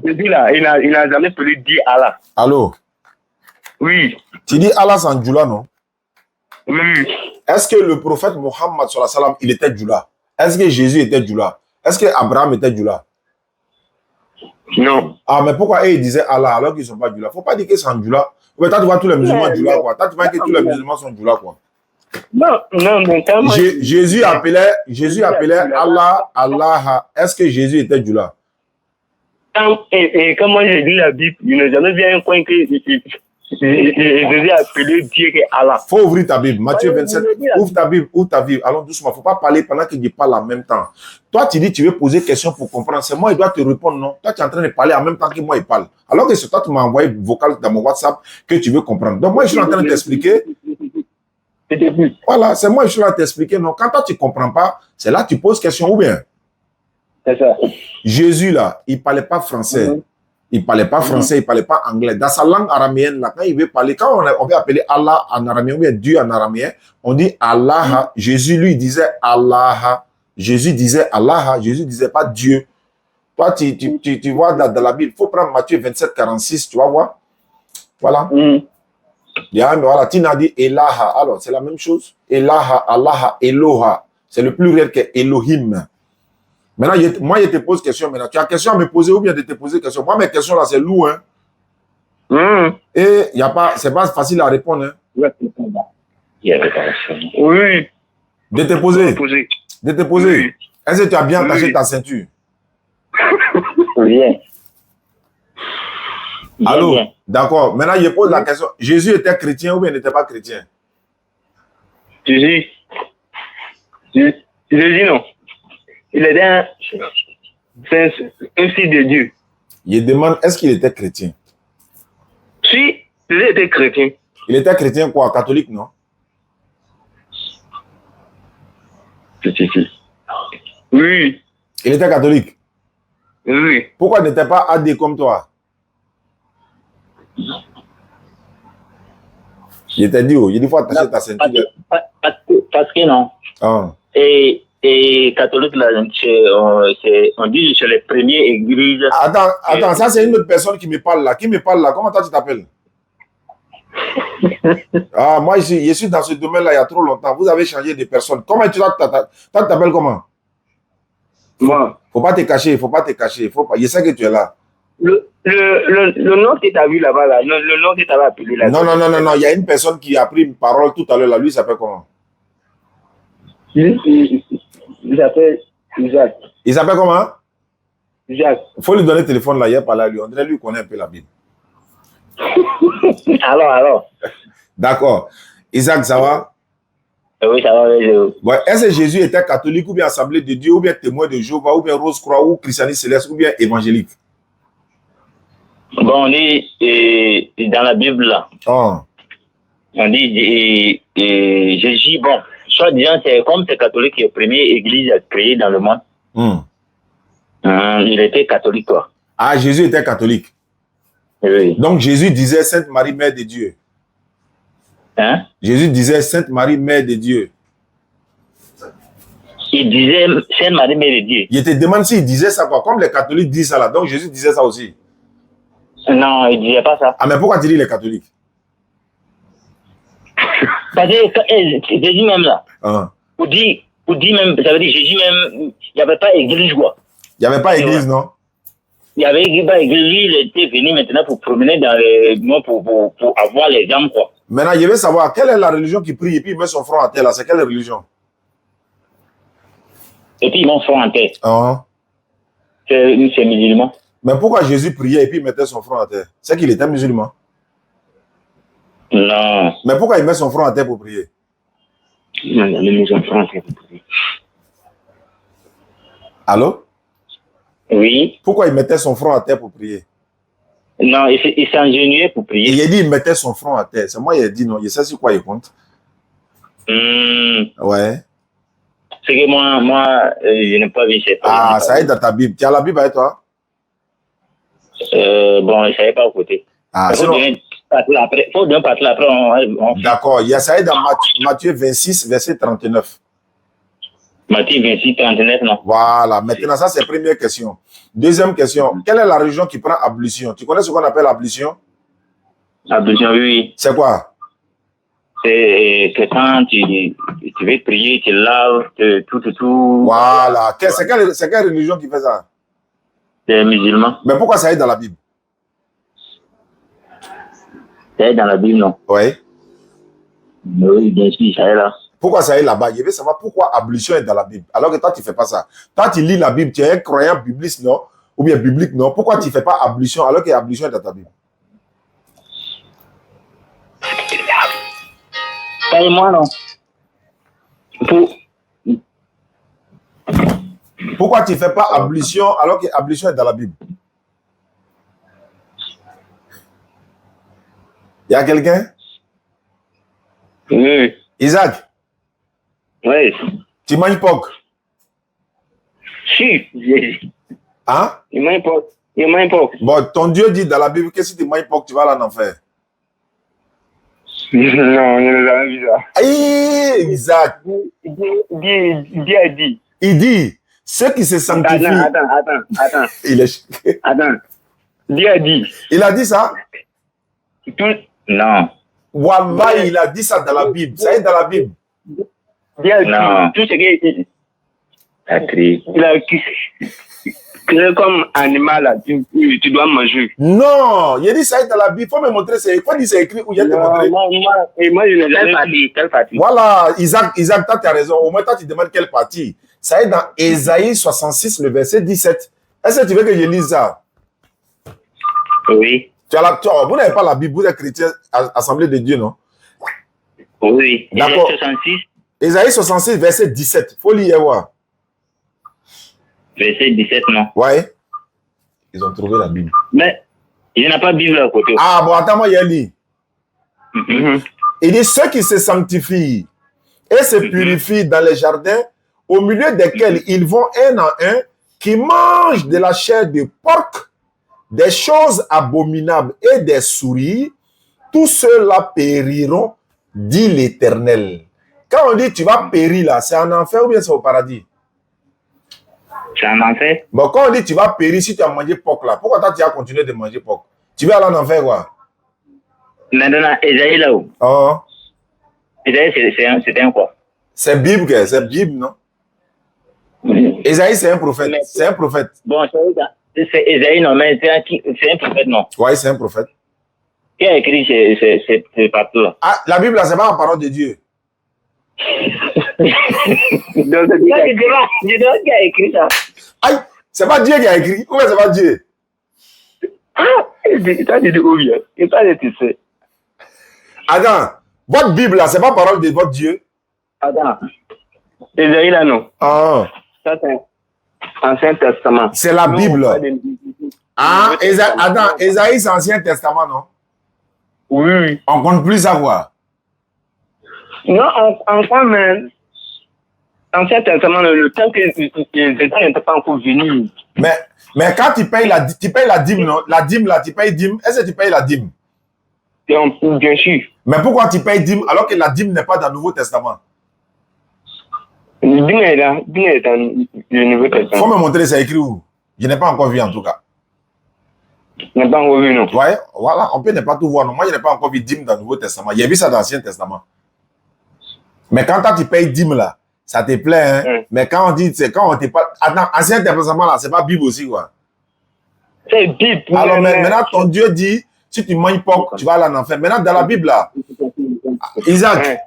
C: Jésus là, il n'a jamais pu le dire Allah.
B: Allô?
C: Oui.
B: Tu dis Allah c'est en Djoula, non?
C: Oui.
B: Est-ce que le prophète Mohammed, il était Djoula? Est-ce que Jésus était Djoula? Est-ce que Abraham était Djoula?
C: Non.
B: Ah, mais pourquoi ils disaient Allah alors qu'ils ne sont pas Djoula? Il ne faut pas dire que c'est en Djoula. Ouais, toi, tu vois tous les musulmans Djoula, quoi. Toi, tu vois que tous les musulmans sont Djoula, quoi.
C: Non, mais quand même...
B: Jésus appelait Allah, Allah. Est-ce que Jésus était Djoula?
C: Et comme moi j'ai lu la Bible, je n'ai jamais vu un coin que Jésus a appelé Dieu que Allah.
B: Faut ouvrir ta Bible. Matthieu 27. Ouvre ta Bible, ouvre ta Bible. Allons doucement. Il ne faut pas parler pendant que je parle en même temps. Toi, tu dis tu veux poser question pour comprendre. C'est moi, il doit te répondre, non? Toi, tu es en train de parler en même temps que moi, il parle. Alors que c'est toi, tu m'as envoyé vocal dans mon WhatsApp que tu veux comprendre. Donc, moi, je suis en train de t'expliquer. Voilà, c'est moi, je suis là de t'expliquer. Non, quand toi, tu ne comprends pas, c'est là que tu poses question ou bien?
C: C'est ça.
B: Jésus, là, il ne parlait pas français. Il ne parlait pas français, il ne parlait pas anglais. Dans sa langue araméenne, là, quand il veut parler, quand on veut appeler Allah en araméen ou bien Dieu en araméen, on dit Allah. Jésus, lui, disait Allah. Jésus disait Allah. Jésus ne disait pas Dieu. Toi, tu vois dans la Bible, il faut prendre Matthieu 27, 46, tu vas voir. Voilà. Yeah, mais voilà, Tina dit Elaha. Alors, c'est la même chose. Elaha, Allah, Eloha. C'est le pluriel que Elohim. Maintenant, moi, je te pose question. Maintenant, tu as question à me poser ou bien de te poser question. Moi, mes questions là, c'est lourd. Hein? Et y a pas, c'est pas facile à répondre. Hein?
C: Oui.
B: De te poser. De te poser.
C: Oui.
B: Est-ce que tu as bien attaché ta ceinture?
C: Bien.
B: Allô? D'accord. Maintenant, je pose la question. Jésus était chrétien ou bien n'était pas chrétien?
C: Jésus non. Il était un fils de Dieu.
B: Il demande, est-ce qu'il était chrétien?
C: Si, il était chrétien.
B: Il était chrétien quoi? Catholique, non?
C: Oui.
B: Il était catholique?
C: Oui.
B: Pourquoi il n'était pas AD comme toi? Il t'a dit, il faut attacher ta ceinture.
C: Parce que non.
B: Ah.
C: Et catholique, là, on dit que c'est les premières églises.
B: Attends, ça c'est une autre personne qui me parle là. Qui me parle là? Comment toi tu t'appelles? Ah, moi je suis dans ce domaine-là il y a trop longtemps. Vous avez changé de personne. Comment tu t'appelles comment?
C: Moi.
B: Faut pas te cacher, faut pas te cacher. Je sais que tu es là.
C: Le nom que tu as vu là-bas, là, le nom que tu avais appelé là.
B: Non. Il y a une personne qui a pris une parole tout à l'heure là. Lui, il s'appelle comment?
C: Il s'appelle Jacques.
B: Il s'appelle comment?
C: Jacques.
B: Il faut lui donner le téléphone là, il a parlé à lui. On dirait lui connaît un peu la Bible.
C: Alors.
B: D'accord. Isaac, ça va?
C: Oui, ça va.
B: Ouais. Est-ce que Jésus était catholique ou bien Assemblée de Dieu ou bien témoin de Jéhovah ou bien Rose-Croix ou christianisme céleste ou bien évangélique?
C: Bon, on est dans la Bible là.
B: Oh.
C: On dit Jésus, bon, soit disant, c'est comme c'est catholique, qui est la première église créée dans le monde. Il était catholique, quoi.
B: Ah, Jésus était catholique.
C: Oui.
B: Donc Jésus disait Sainte Marie, Mère de Dieu.
C: Hein?
B: Jésus disait Sainte Marie, Mère de Dieu.
C: Il disait Sainte Marie, Mère de Dieu.
B: Il te demande s'il disait ça quoi. Comme les catholiques disent ça là. Donc Jésus disait ça aussi.
C: Non, il disait pas ça.
B: Ah, mais pourquoi tu dis les catholiques?
C: Parce que Jésus même là,
B: Ah.
C: pour dire même, ça veut dire Jésus même, il n'y avait pas église quoi.
B: Il n'y avait pas église, non?
C: Il y avait pas église, lui, il était venu maintenant pour promener dans les pour avoir les âmes quoi.
B: Maintenant, je veux savoir, quelle est la religion qui prie et puis il met son front à terre là? C'est quelle religion?
C: Et puis ils m'ont fait en terre.
B: Ah.
C: C'est musulman.
B: Mais pourquoi Jésus priait et puis il mettait son front à terre? C'est qu'il était musulman.
C: Non.
B: Mais pourquoi il met son front à terre pour prier?
C: Non, il a mis son front en terre pour prier.
B: Allô?
C: Oui.
B: Pourquoi il mettait son front à terre pour prier?
C: Non, il s'engenouillait pour prier.
B: Il a dit il mettait son front à terre. C'est moi qui ai dit non. Je sais sur quoi il compte. Ouais.
C: C'est que moi, je n'ai pas vu cette.
B: Ah, ça est dans ta Bible. Tu as la Bible avec toi?
C: Bon, je ne savais pas au côté.
B: Ah,
C: Il faut donner un partir après.
B: D'accord. Il y a ça est dans Matthieu 26, verset 39.
C: Matthieu 26, 39, non.
B: Voilà. Maintenant, ça, c'est la première question. Deuxième question. Quelle est la religion qui prend ablution? Tu connais ce qu'on appelle ablution?
C: Ablution, oui.
B: C'est quoi?
C: C'est que quand tu veux prier, tu laves, tout.
B: Voilà. C'est quelle religion qui fait ça?
C: C'est musulman.
B: Mais pourquoi ça est dans la Bible?
C: Ça est dans la Bible, non?
B: Oui.
C: Oui, bien sûr, ça est là.
B: Pourquoi ça est là-bas? Je veux savoir pourquoi ablution est dans la Bible. Alors que toi, tu ne fais pas ça. Toi, tu lis la Bible, tu es un croyant biblique, non? Ou bien biblique, non? Pourquoi tu ne fais pas ablution alors que ablution est dans ta Bible?
C: Moi, non.
B: Pourquoi tu ne fais pas ablution alors que ablution est dans la Bible? Il y a quelqu'un?
C: Oui.
B: Isaac?
C: Oui.
B: Tu manges porc?
C: Si.
B: Hein?
C: Il mange porc.
B: Bon, ton Dieu dit dans la Bible que si tu manges porc, tu vas aller en enfer.
C: Non, je n'ai jamais vu ça.
B: Aïe, Isaac.
C: Dieu a dit.
B: Il dit, ceux qui se sanctifient.
C: Attends.
B: Il est...
C: Attends. Dieu a dit.
B: Il a dit ça?
C: Non.
B: Wallah, il a dit ça dans la Bible. Ça est dans la Bible.
C: Dieu a dit. Tout ce qu'il a créé comme animal, là, tu dois manger.
B: Non, il a dit ça est dans la Bible. Il faut me montrer. Il faut dire c'est écrit où il y a te montrer.
C: Moi, je n'ai jamais vu. Quelle partie?
B: Voilà, Isaac, toi, tu as raison. Au moins, toi, tu demandes quelle partie. Ça est dans Ésaïe 66, le verset 17. Est-ce que tu veux que je lise ça?
C: Oui.
B: Vous n'avez pas la Bible, vous êtes chrétien, Assemblée de Dieu, non?
C: Oui.
B: D'accord. Ésaïe 66, verset 17. Il faut lire, ouais.
C: Verset 17, non?
B: Ouais. Ils ont trouvé la Bible.
C: Mais il n'y a pas de Bible à côté.
B: Ah, bon, attends, moi, il y a lu. Il dit, ceux qui se sanctifient et se purifient dans les jardins, au milieu desquels ils vont un en un, qui mangent de la chair de porc, des choses abominables et des souris, tous ceux-là périront, dit l'Éternel. Quand on dit tu vas périr là, c'est en enfer ou bien c'est au paradis?
C: C'est en enfer.
B: Bon, quand on dit tu vas périr si tu as mangé porc là, pourquoi toi tu as continué de manger porc? Tu vas aller en enfer quoi?
C: Maintenant, Esaïe là où?
B: Oh.
C: Esaïe, c'est un quoi?
B: C'est Bible, c'est Bible, non? Esaïe, c'est un prophète. C'est un prophète.
C: Bon, c'est Esaïe, non, mais c'est un prophète, non?
B: Oui, c'est un prophète.
C: Qui a écrit ces partout-là?
B: Ah, la Bible, là, c'est pas la parole de Dieu.
C: Donc, je qui a écrit ça.
B: Aïe, c'est pas Dieu qui a écrit. Ou bien c'est pas Dieu?
C: Ah, toi, tu dis où bien? Et toi, tu sais.
B: Attends, votre Bible, là, c'est pas la parole de votre Dieu?
C: Attends. Esaïe, là, non?
B: Ah.
C: Ça, c'est Ancien Testament.
B: C'est la Bible. Ah, attends, Esaïe, c'est Ancien Testament, non?
C: Oui.
B: On compte plus savoir.
C: Non, on compte même. Ancien Testament, le temps que les gens n'étaient pas encore venus.
B: Mais quand tu payes la dîme, non? La dîme, là, tu payes dîme. Est-ce que tu payes la dîme?
C: Bien sûr.
B: Mais pourquoi tu payes dîme alors que la dîme n'est pas dans le Nouveau Testament?
F: Dis-moi, le Nouveau
B: Il
F: Testament.
B: faut me montrer, c'est écrit où? Je n'ai pas encore vu en tout cas.
F: Je n'ai pas encore vu, non.
B: Ouais, voilà, on peut ne pas tout voir. Non, moi, je n'ai pas encore vu dîme dans le Nouveau Testament. J'ai vu ça dans l'Ancien Testament. Mais quand toi, tu payes dîme là, ça te plaît, hein? Mais quand on dit, c'est quand on te parle. Attends, Ancien Testament là, c'est pas Bible aussi, quoi.
F: C'est Bible.
B: Alors maintenant, ton Dieu dit, si tu manges porc, tu vas aller en enfer. Maintenant, dans la Bible là, Isaac,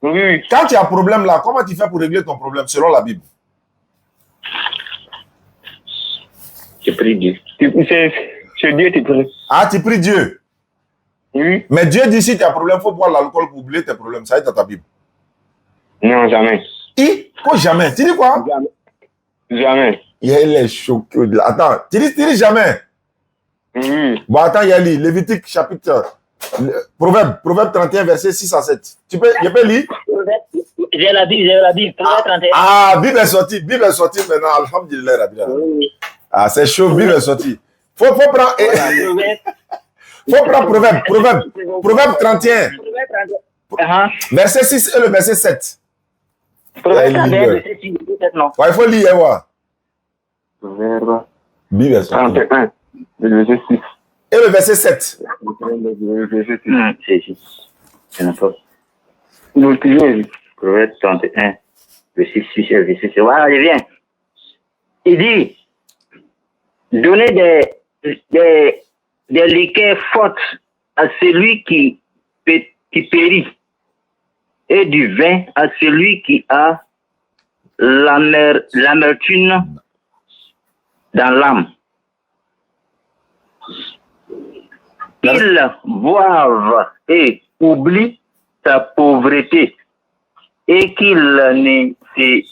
F: oui.
B: quand tu as un problème là, comment tu fais pour régler ton problème selon la Bible?
C: Je prie Dieu.
F: C'est Dieu qui prie.
B: Ah, tu pries Dieu.
F: Oui.
B: Mais Dieu dit, si tu as un problème, il faut boire l'alcool pour oublier tes problèmes. Ça est dans ta Bible.
F: Non, jamais.
B: Quoi, jamais? Tu dis quoi?
F: Jamais.
B: Il est choqué. Attends, tu dis jamais?
F: Oui.
B: Bon, attends, Yali, Lévitique chapitre, Proverbe 31, verset 6 à 7. Je peux lire?
C: J'ai la Bible, Proverbe 31.
B: Ah, Bible est sortie maintenant, alhamdulillah, Rabbi.
C: Oui.
B: Ah, c'est chaud, Bible est sortie. Faut prendre, faut prendre Proverbe 31, verset 6 et le verset 7.
C: Proverbe 31, verset 6 et 7, non.
B: Ouais, il faut lire, voir.
F: Proverbe
B: Bible est sortie.
F: 31, le verset 6.
B: Et le verset 7.
F: Le verset 6.
C: C'est ici. C'est n'importe.
F: Nous prions.
C: Proverbe 31, verset 6 et verset 7. Voilà, je viens. Il dit, donnez des liqueurs fortes à celui qui périt, et du vin à celui qui a l'amertume dans l'âme. Qu'ils boivent et oublient sa pauvreté, et qu'ils ne se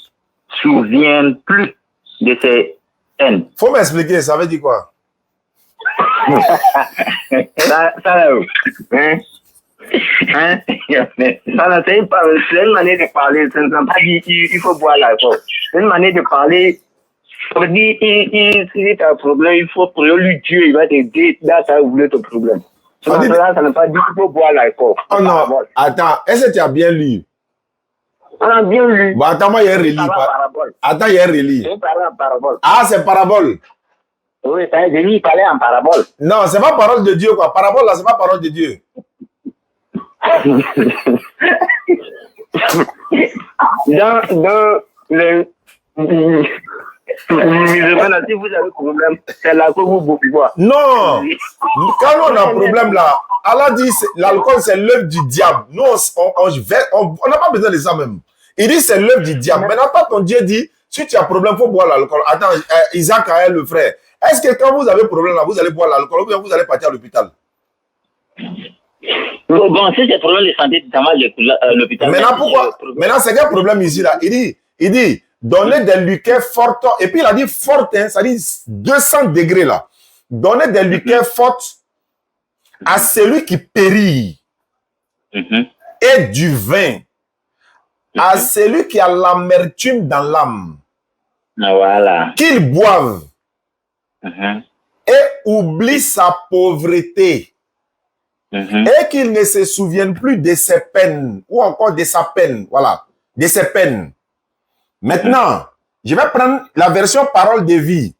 C: souviennent plus de ses haines.
B: Faut m'expliquer, ça veut dire quoi?
C: Ça là, hein? Hein? Ça là, c'est une manière de parler. Ça ne veut pas dire qu'il faut boire l'alcool. C'est une manière de parler. Ça veut dire, si tu as un problème, il faut prier Dieu, il va t'aider. Là, ça va ouvrir ton problème. Ça ne veut pas dire qu'il faut boire l'alcool.
B: Oh non, attends, est-ce que tu as bien lu?
C: On a bien lu.
B: Bon, attends, moi, il y a un relis. Attends, il y a un relis.
C: C'est en parabole.
B: Ah, c'est parabole.
C: Oui, ça veut dire qu'il parlait en parabole.
B: Non, c'est pas parole de Dieu, quoi. Parabole, là, c'est pas parole de Dieu.
F: Dans le
C: si vous avez problème, c'est là que vous boivez.
B: Non. Quand on a un problème, là, Allah dit l'alcool, c'est l'œuvre du diable. Nous, on n'a pas besoin de ça même. Il dit c'est l'œuvre du diable. Maintenant, toi, ton Dieu dit, si tu as un problème, il faut boire l'alcool. Attends, Isaac a le frère. Est-ce que quand vous avez un problème, là, vous allez boire l'alcool ou bien vous allez partir à l'hôpital?
C: Bon, si c'est un problème de santé, tu vas à l'hôpital.
B: Maintenant, pourquoi? Maintenant, c'est quel problème ici, là? Il dit, donnez des liqueurs fortes. Et puis, il a dit fortes, hein, ça dit 200 degrés, là. Donnez des liqueurs fortes à celui qui périt. Et du vin à celui qui a l'amertume dans l'âme.
C: Voilà.
B: Qu'il boive et oublie sa pauvreté. Et qu'il ne se souvienne plus de ses peines ou encore de sa peine. Voilà, de ses peines. Maintenant, je vais prendre la version parole de vie.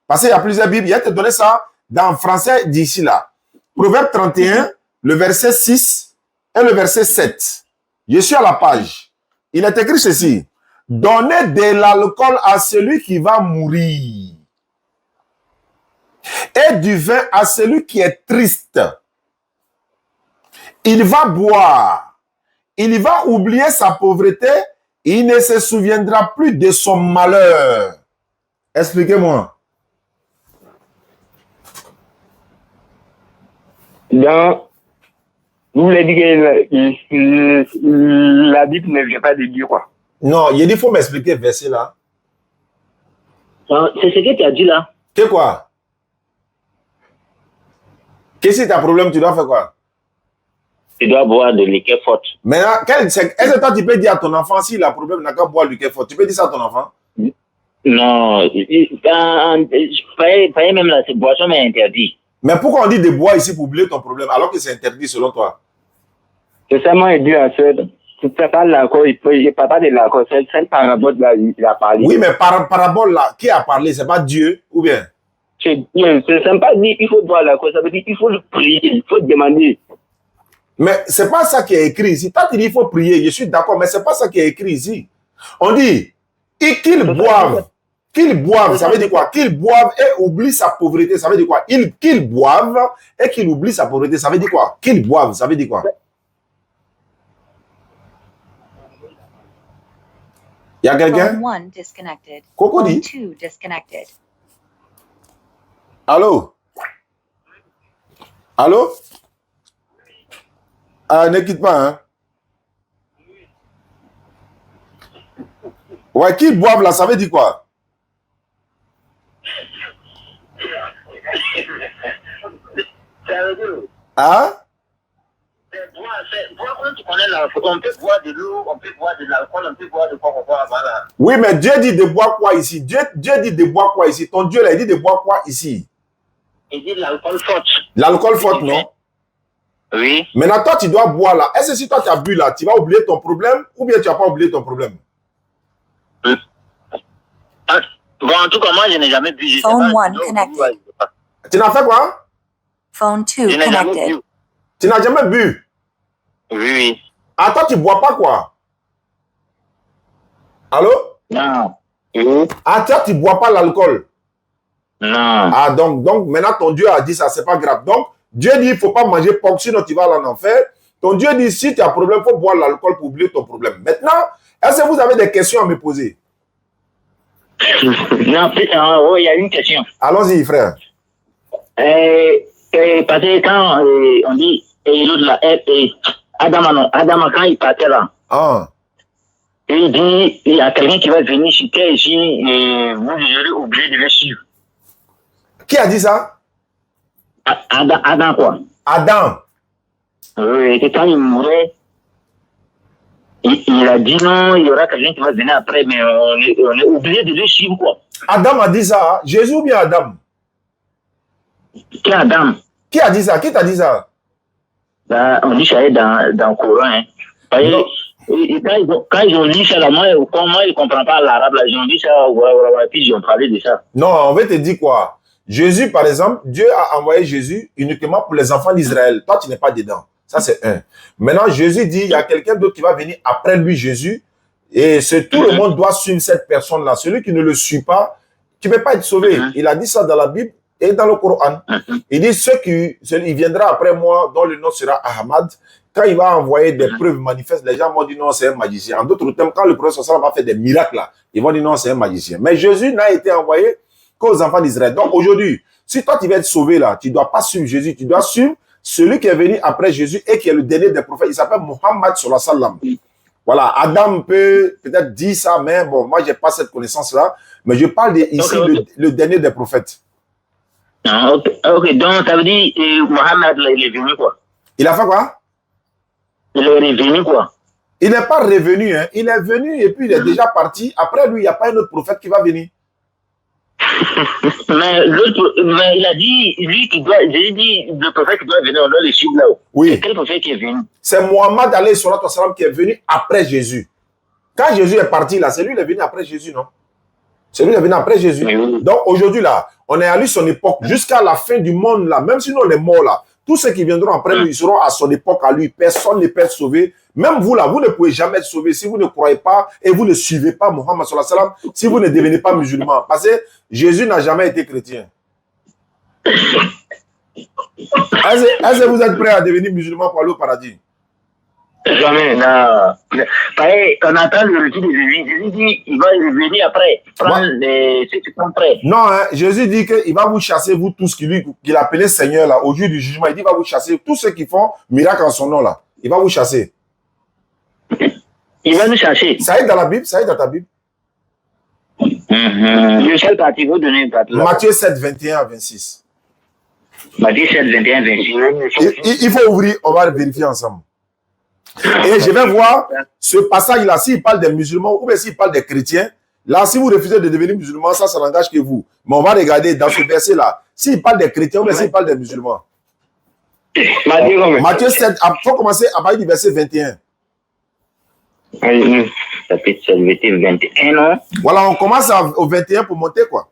B: Parce qu'il y a plusieurs Bibles. Je vais te donner ça dans le français d'ici là. Proverbe 31, le verset 6 et le verset 7. Je suis à la page. Il est écrit ceci. Donnez de l'alcool à celui qui va mourir. Et du vin à celui qui est triste. Il va boire. Il va oublier sa pauvreté. Il ne se souviendra plus de son malheur. Expliquez-moi.
F: Vous voulez dire que la Bible ne vient pas de Dieu, quoi?
B: Non, il dit, il faut m'expliquer le verset là.
C: C'est ce que tu as dit là.
B: Que quoi? Qu'est-ce que tu as problème, tu dois faire quoi?
C: Tu dois boire de liqueur forte.
B: Maintenant, est-ce que toi, tu peux dire à ton enfant, s'il a un problème, n'a qu'à boire du liqueur forte? Tu peux dire ça à ton enfant?
C: Non, pas même là, cette boisson est interdite.
B: Mais pourquoi on dit de boire ici pour oublier ton problème alors que c'est interdit selon toi?
F: C'est seulement Dieu, en fait.
C: c'est pas l'accord, il parle pas de l'accord, c'est le parabole là, il a parlé.
B: Oui, mais parabole là, qui a parlé? C'est pas Dieu ou bien?
C: C'est pas dit il faut boire l'accord, ça veut dire qu'il faut le prier, il faut demander.
B: Mais c'est pas ça qui est écrit ici. Toi, tu dis il faut prier, je suis d'accord, mais c'est pas ça qui est écrit ici. On dit qu'ils boivent. Qu'ils boivent, ça veut dire quoi? Qu'ils boivent et oublient sa pauvreté, ça veut dire quoi? Qu'ils boivent et qu'ils oublient sa pauvreté, ça veut dire quoi? Qu'ils boivent, ça veut dire quoi? Il y a quelqu'un? Coco dit? Allô? Allô? Ah, ne quitte pas, hein? Ouais, qu'ils boivent là, ça veut dire quoi? Hein?
E: On peut boire de l'eau, on peut boire de l'alcool, on peut boire de quoi qu'on boit là.
B: Oui, mais Dieu dit de boire quoi ici? Dieu dit de boire quoi ici? Ton Dieu là, il dit de boire quoi ici?
E: Il dit l'alcool fort.
B: L'alcool fort, non?
E: Oui.
B: Maintenant, toi, tu dois boire là. Est-ce que si toi, tu as bu là, tu vas oublier ton problème ou bien tu n'as pas oublié ton problème?
E: Bon, en tout cas, moi, je n'ai jamais bu.
G: Phone 1 connected.
B: Tu n'as fait quoi?
G: Phone 2 connected.
B: Tu n'as jamais bu?
E: Oui.
B: Ah, toi, tu ne bois pas quoi? Allô?
E: Non. Oui.
B: Ah, toi, tu ne bois pas l'alcool?
E: Non.
B: Ah, donc, maintenant, ton Dieu a dit ça, c'est pas grave. Donc, Dieu dit, il ne faut pas manger porc, sinon tu vas aller en enfer. Ton Dieu dit, si tu as un problème, il faut boire l'alcool pour oublier ton problème. Maintenant, est-ce que vous avez des questions à me poser?
E: Non, il y a une question.
B: Allons-y, frère.
E: Parce que quand on dit, l'autre là, Adam, quand il partait là, il dit, il y a quelqu'un qui va venir chez toi ici et vous aurez oublié de le suivre.
B: Qui a dit ça?
E: Adam quoi?
B: Adam.
E: Oui, et quand il mourait, il a dit non, il y aura quelqu'un qui va venir après, mais on est obligé de le suivre quoi.
B: Adam a dit ça, hein? Jésus ou bien Adam?
E: Qui est Adam?
B: Qui a dit ça? Qui t'a dit ça?
E: On dit ça dans le Coran. Hein. Quand ils ont lu ça, là, moi, ils ne comprennent pas l'arabe, là, ils ont dit ça, puis ils ont parlé de ça.
B: Non, on va te dire quoi? Jésus, par exemple, Dieu a envoyé Jésus uniquement pour les enfants d'Israël. Toi, tu n'es pas dedans. Ça, c'est un. Maintenant, Jésus dit, il y a quelqu'un d'autre qui va venir après lui, Jésus. Et tout le monde doit suivre cette personne-là. Celui qui ne le suit pas, tu ne peux pas être sauvé. Il a dit ça dans la Bible et dans le Coran. Il dit, il viendra après moi, dont le nom sera Ahmad. Quand il va envoyer des preuves manifestes, les gens vont dire non, c'est un magicien. En d'autres termes, quand le prophète va faire des miracles, là, ils vont dire non, c'est un magicien. Mais Jésus n'a été envoyé qu'aux enfants d'Israël. Donc aujourd'hui, si toi tu veux être sauvé là, tu ne dois pas suivre Jésus, tu dois suivre celui qui est venu après Jésus et qui est le dernier des prophètes. Il s'appelle Mohammed sallallahu alayhi wa sallam. Voilà, Adam peut peut-être dire ça, mais bon, moi je n'ai pas cette connaissance-là. Mais je parle ici le dernier des prophètes.
E: Ok, donc ça veut dire Mohammed il est venu quoi?
B: Il a fait quoi?
E: Il est revenu quoi?
B: Il n'est pas revenu, hein. Il est venu et puis il est déjà parti. Après lui, il n'y a pas un autre prophète qui va venir.
E: Mais il a dit, lui qui doit, j'ai dit, le prophète qui doit venir, on doit le suivre là-haut.
B: Oui.
E: C'est quel prophète qui est venu?
B: C'est Mohammed alayhi salatu wa salam qui est venu après Jésus. Quand Jésus est parti là, c'est lui qui est venu après Jésus, non? C'est lui qui est venu après Jésus. Oui. Donc aujourd'hui là, on est allé à son époque jusqu'à la fin du monde là, même si nous on est morts là, tous ceux qui viendront après lui, ils seront à son époque à lui. Personne ne peut être sauvé. Même vous là, vous ne pouvez jamais être sauvé si vous ne croyez pas et vous ne suivez pas Mohammed sallallahu alayhi wa sallam, si vous ne devenez pas musulman. Parce que Jésus n'a jamais été chrétien. Est-ce que vous êtes prêts à devenir musulman pour aller au paradis?
E: Jamais, non. On attend le retour de Jésus. Jésus dit il va revenir après. Prendre ceux qui sont prêts.
B: Non, hein, Jésus dit qu'il va vous chasser, vous tous, qu'il appelait Seigneur là, au jour du jugement. Il dit qu'il va vous chasser, tous ceux qui font miracle en son nom là. Il va vous chasser.
E: Il va nous chasser.
B: Ça est dans la Bible, ça est dans ta Bible.
E: Je sais le parti, vous donnez une partie.
B: Matthieu 7, 21 à 26.
E: Matthieu 7, 21 à 26.
B: Il faut ouvrir, on va vérifier ensemble. Et je vais voir ce passage-là, s'il parle des musulmans ou bien s'il parle des chrétiens. Là, si vous refusez de devenir musulman, ça n'engage que vous. Mais on va regarder dans ce verset-là, s'il parle des chrétiens ou bien s'il parle des musulmans. Matthieu 7, il faut commencer à partir du verset 21.
E: Chapitre 21, non?
B: Voilà, on commence au 21 pour monter, quoi.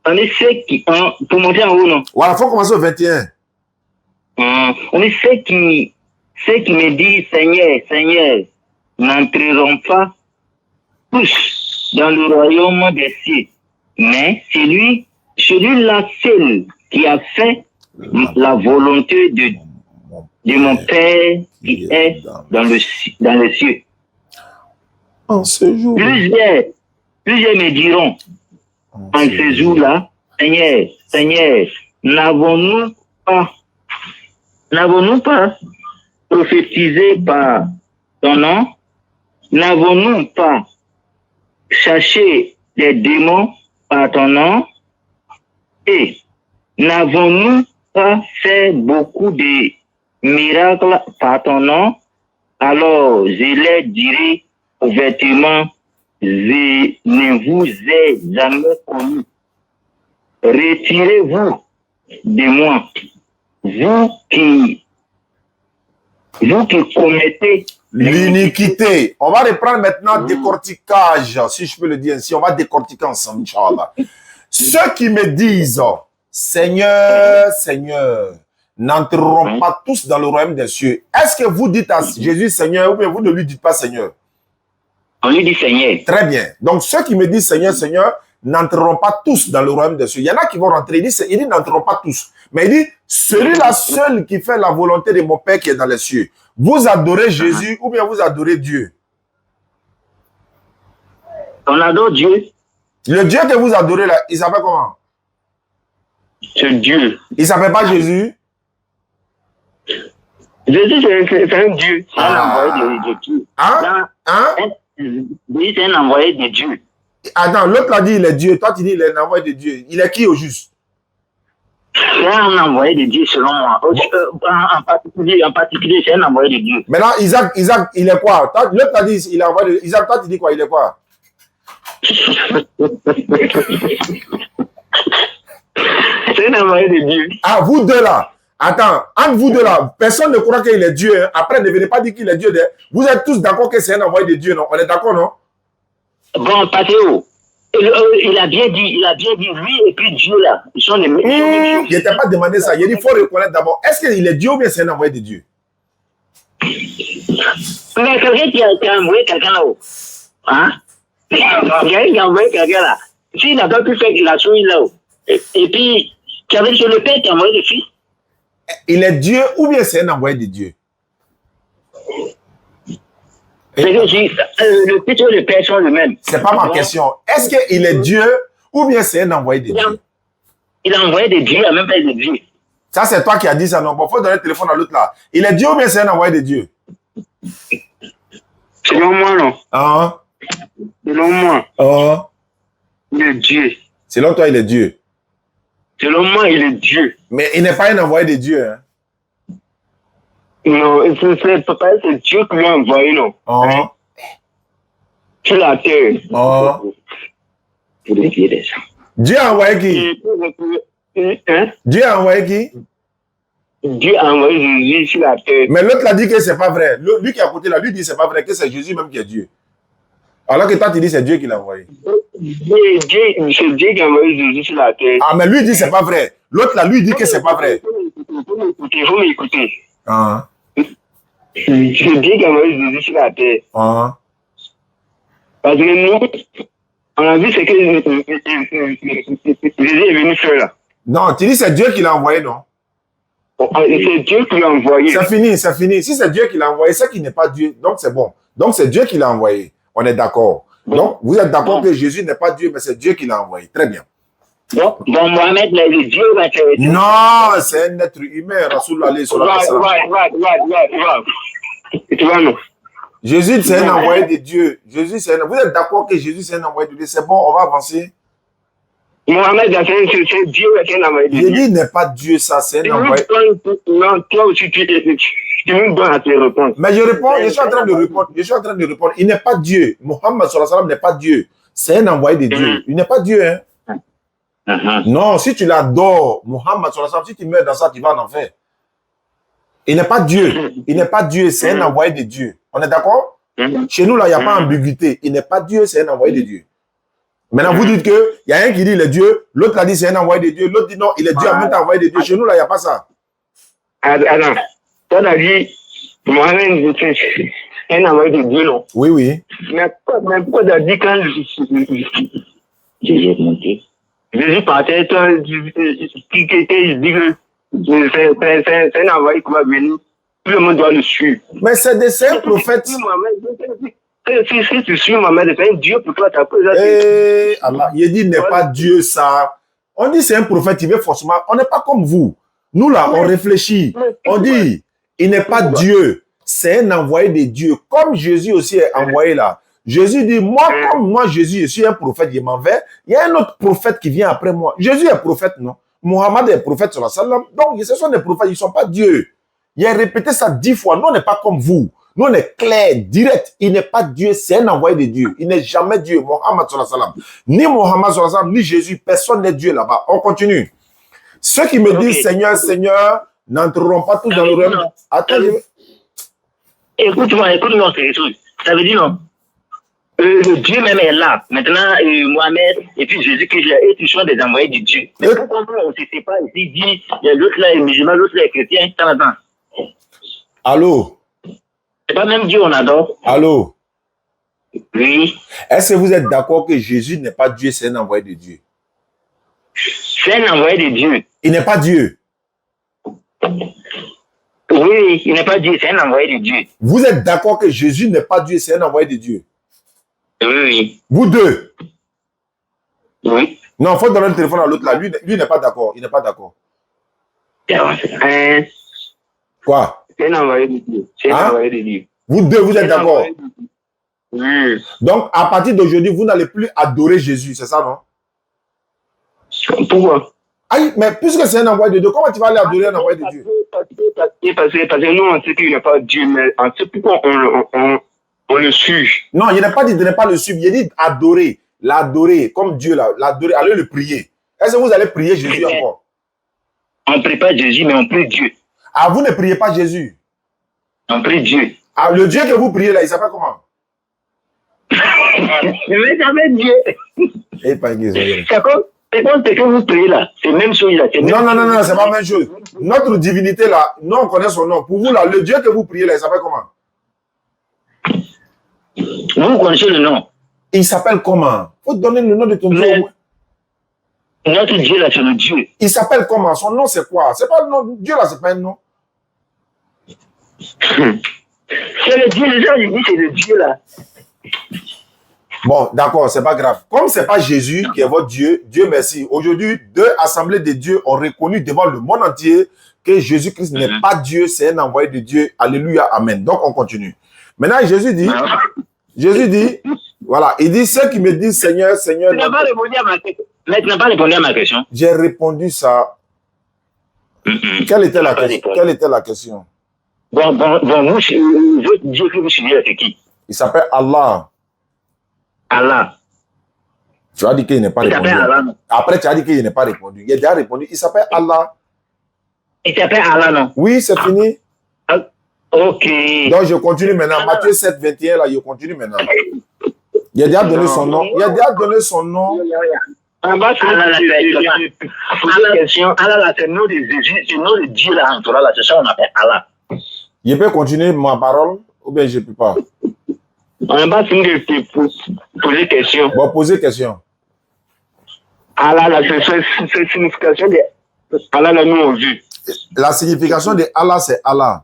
E: On est ceux qui... Pour monter en haut, non?
B: Voilà, il faut commencer au 21.
E: On est ceux qui me disent, Seigneur, Seigneur, n'entreront pas tous dans le royaume des cieux, mais celui-là seul qui a fait la volonté de mon Père qui est dans les cieux.
B: En ce jour.
E: Plusieurs me diront en ce jour-là, Seigneur, Seigneur, n'avons-nous pas prophétisé par ton nom? N'avons-nous pas cherché des démons par ton nom? Et n'avons-nous pas fait beaucoup de miracles par ton nom? Alors je leur dirai ouvertement, je ne vous ai jamais connu. Retirez-vous de moi, vous qui commettez
B: l'iniquité. On va reprendre maintenant décortiquage, si je peux le dire ainsi. On va décortiquer ensemble, Inch'Allah. Ceux qui me disent, Seigneur, Seigneur, n'entreront pas tous dans le royaume des cieux. Est-ce que vous dites à Jésus Seigneur ou bien vous ne lui dites pas Seigneur?
E: On lui dit Seigneur.
B: Très bien. Donc ceux qui me disent Seigneur, Seigneur, n'entreront pas tous dans le royaume des cieux. Il y en a qui vont rentrer. Il dit n'entreront pas tous. Mais il dit, celui-là seul qui fait la volonté de mon Père qui est dans les cieux. Vous adorez Jésus ou bien vous adorez Dieu?
E: On adore Dieu.
B: Le Dieu que vous adorez là, il s'appelle comment?
E: C'est Dieu.
B: Il s'appelle pas Jésus?
E: Jésus, c'est un Dieu. C'est un envoyé de Dieu. Oui, c'est un envoyé de Dieu.
B: Attends, l'autre a dit il est Dieu. Toi, tu dis il est un envoyé de Dieu. Il est qui au juste?
E: C'est un envoyé de Dieu selon moi. En particulier, c'est un envoyé de Dieu.
B: Maintenant, Isaac, il est quoi? L'autre a dit il est envoyé de... Isaac, toi, tu dis quoi? Il est quoi?
E: C'est un envoyé de Dieu.
B: Ah, vous deux là. Attends, entre vous deux là, personne ne croit qu'il est Dieu. Hein. Après, ne venez pas dire qu'il est Dieu. Vous êtes tous d'accord que c'est un envoyé de Dieu, non? On est d'accord, non?
E: Bon, Pathéo, il a bien dit, lui et puis Dieu là, ils sont les mêmes.
B: Je n'étais pas demandé ça. Il faut reconnaître d'abord, est-ce qu'il est Dieu ou bien c'est un envoyé de Dieu?
E: Mais quelqu'un qui a envoyé quelqu'un là-haut, hein? Quelqu'un qui a envoyé quelqu'un là, s'il n'a pas pu faire la chose là-haut, et puis, tu avais sur le Père qui a envoyé le Fils.
B: Il est Dieu ou bien c'est un envoyé de Dieu?
E: C'est que le Fils et le Père sont les mêmes.
B: C'est pas ma question. Est-ce qu'il est Dieu ou bien c'est un envoyé de Dieu?
E: Il a envoyé de Dieu, il a même pas de Dieu.
B: Ça, c'est toi qui as dit ça, non? Bon, faut donner le téléphone à l'autre là. Il est Dieu ou bien c'est un envoyé de Dieu?
F: Selon moi, non.
B: Ah.
F: Selon moi,
B: Ah.
F: il est Dieu.
B: Selon toi, il est Dieu.
F: Selon moi, il est Dieu.
B: Mais il n'est pas un envoyé de Dieu, hein?
F: Non, c'est Dieu qui l'a envoyé, non.
B: Ah.
F: Sur la terre.
B: Ah.
E: Pour les pieds des gens.
B: Dieu a envoyé qui?
F: Hein?
B: Dieu a envoyé qui?
F: Dieu a envoyé Jésus sur la terre.
B: Mais l'autre l'a dit que c'est pas vrai. Lui qui est à côté là, lui dit que c'est pas vrai, que c'est Jésus même qui est Dieu. Alors que toi, tu dis c'est Dieu qui l'a envoyé.
F: C'est Dieu qui a envoyé Jésus sur la terre.
B: Ah, mais lui dit c'est pas vrai. L'autre là, lui dit que c'est pas vrai.
F: Vous m'écoutez.
B: Ah.
F: C'est Dieu qui a envoyé Jésus sur la terre.
B: Ah.
F: Parce que nous, on a vu ce que Jésus est venu faire là.
B: Non, tu dis c'est Dieu qui l'a envoyé, non?
F: C'est Dieu qui l'a envoyé.
B: C'est fini, c'est fini. Si c'est Dieu qui l'a envoyé, c'est qu'il n'est pas Dieu. Donc c'est bon. Donc c'est Dieu qui l'a envoyé. On est d'accord. Donc vous êtes d'accord que Jésus n'est pas Dieu, mais c'est Dieu qui l'a envoyé. Très bien.
E: Donc Mohamed, le Dieu va te...
B: Non, c'est un être humain. Rasulullah alayhi sallam.
F: Tu vois, non?
B: Jésus, c'est un envoyé de Dieu. Jésus, c'est un... Vous êtes d'accord que Jésus, c'est un envoyé de Dieu? C'est bon, on va avancer.
F: Mohamed, c'est Dieu qui est envoyé de Dieu.
B: Jésus n'est pas Dieu, ça, c'est un envoyé.
F: Non, toi aussi, tu me donnes à te répondre.
B: Mais je réponds, je suis en train de répondre. Je suis en train de répondre. Il n'est pas Dieu. Mohammed sallallahu alayhi wa sallam n'est pas Dieu. C'est un envoyé de Dieu. Il n'est pas Dieu, hein. Non, si tu l'adores, Mohammed sallallahu alayhi wa sallam, si tu meurs dans ça, tu vas en enfer. Il n'est pas Dieu. Il n'est pas Dieu, c'est un envoyé de Dieu. On est d'accord? Chez nous, là, il n'y a pas d'ambiguïté. Il n'est pas Dieu, c'est un envoyé de Dieu. Maintenant, vous dites qu'il y a un qui dit il est Dieu, l'autre a dit c'est un envoyé de Dieu, l'autre dit non, il est Dieu en même temps envoyé de Dieu. Chez nous, là, il n'y a pas ça.
F: Attends, toi, tu as dit, Mohamed, c'est un envoyé de Dieu, non?
B: Oui, oui.
F: Mais pourquoi tu as dit quand Jésus monté? Jésus partait, toi, il dit que c'est un envoyé qui va venir. Tout le monde doit le suivre.
B: Mais c'est un prophète.
F: Si tu suis Mohamed, c'est un Dieu pour toi, tu as
B: Allah, il dit n'est pas Dieu ça. On dit c'est un prophète, il veut forcément. On n'est pas comme vous. Nous là, on réfléchit. On dit, il n'est pas Dieu. C'est un envoyé de Dieu. Comme Jésus aussi est envoyé là. Jésus dit, moi, comme moi, Jésus, je suis un prophète, je m'en vais. Il y a un autre prophète qui vient après moi. Jésus est prophète, non? Mohammed est prophète sur la salam. Donc, ce sont des prophètes, ils ne sont pas Dieu. Il a répété ça 10 fois. Nous, on n'est pas comme vous. Nous, on est clair, direct. Il n'est pas Dieu, c'est un envoyé de Dieu. Il n'est jamais Dieu. Mohammed sur la salam. Ni Mohammed sur la salam, ni Jésus. Personne n'est Dieu là-bas. On continue. Ceux qui me disent Seigneur, Seigneur, n'entreront pas tous dans le rêve. Attends.
E: Écoute-moi, c'est tout. Ça veut dire non. Le Dieu même est là. Maintenant, Mohamed et puis Jésus que j'ai et tous sont des envoyés de Dieu. Mais pourquoi on ne se sait pas ici dit l'autre là est musulman, l'autre là est chrétien, t'en attends.
B: Allô?
E: C'est pas même Dieu on adore.
B: Allô?
E: Oui.
B: Est-ce que vous êtes d'accord que Jésus n'est pas Dieu, c'est un envoyé de Dieu?
E: C'est un envoyé de Dieu.
B: Il n'est pas Dieu.
E: Oui, il n'est pas Dieu, c'est un envoyé de Dieu.
B: Vous êtes d'accord que Jésus n'est pas Dieu, c'est un envoyé de Dieu?
E: Oui.
B: Vous deux?
E: Oui.
B: Non, il faut donner le téléphone à l'autre là. Lui n'est pas d'accord. Il n'est pas d'accord. Quoi?
F: C'est un envoyé de Dieu. C'est un envoyé de Dieu.
B: Vous deux, vous êtes d'accord?
F: Oui.
B: Donc, à partir d'aujourd'hui, vous n'allez plus adorer Jésus, c'est ça, non?
F: Pourquoi?
B: Aïe, mais puisque c'est un envoyé de Dieu, comment tu vas aller adorer un envoyé de Dieu?
F: Parce que nous, on sait qu'il n'est pas Dieu, mais on sait pourquoi on le suit.
B: Non, il n'a pas dit de ne pas le suivre. Il a dit adorer, l'adorer, comme Dieu, là, l'adorer, allez le prier. Est-ce que vous allez prier Jésus encore?
E: On ne prie pas Jésus, mais on prie Dieu.
B: Ah, vous ne priez pas Jésus?
E: On prie Dieu.
B: Ah, le Dieu que vous priez là, il s'appelle comment?
E: Mais jamais Dieu.
B: Eh, pas désolé.
E: C'est comme ce que vous priez là. C'est la même chose là.
B: Non, c'est pas la même chose. Notre divinité là, nous on connaît son nom. Pour vous là, le Dieu que vous priez là, il s'appelle comment?
E: Vous connaissez le nom.
B: Il s'appelle comment? Il faut donner le nom de ton Dieu.
E: Notre Dieu là, c'est le Dieu.
B: Il s'appelle comment? Son nom c'est quoi? C'est pas le nom. Dieu là, c'est pas un nom.
E: C'est le Dieu, les gens ils disent c'est le Dieu là.
B: Bon, d'accord, c'est pas grave. Comme c'est pas Jésus qui est votre Dieu, Dieu merci. Aujourd'hui, deux assemblées de Dieu ont reconnu devant le monde entier que Jésus-Christ n'est pas Dieu, c'est un envoyé de Dieu. Alléluia, amen. Donc, on continue. Maintenant, Jésus dit, voilà, il dit, ceux qui me disent Seigneur, Seigneur.
E: Tu n'as pas répondu à ma question. Mais tu n'as pas répondu à ma question.
B: J'ai répondu ça. Quelle était la question? Quelle était la question?
E: Bon, vous, votre Dieu que vous suivez, c'est qui?
B: Il s'appelle Allah.
E: Allah.
B: Tu as dit qu'il n'est pas répondu.
E: Allah,
B: après, tu as dit qu'il n'est pas répondu. Il a déjà répondu. Il s'appelle Allah.
E: Il s'appelle Allah, non?
B: Oui, c'est fini.
E: Ok.
B: Donc, je continue maintenant. Matthieu 7, 21, là, je continue maintenant. Il a déjà donné son nom. Il a déjà donné son nom.
E: Allah, c'est le nom de Jésus, c'est le nom de Dieu, là, en Torah, là, c'est ça qu'on appelle Allah.
B: Je peux continuer ma parole ou bien je ne peux pas?
F: On n'a pas fini de poser question.
B: Bon, posez question.
F: Allah, la signification de Allah, là, nous, on vit.
B: La signification de Allah, c'est Allah.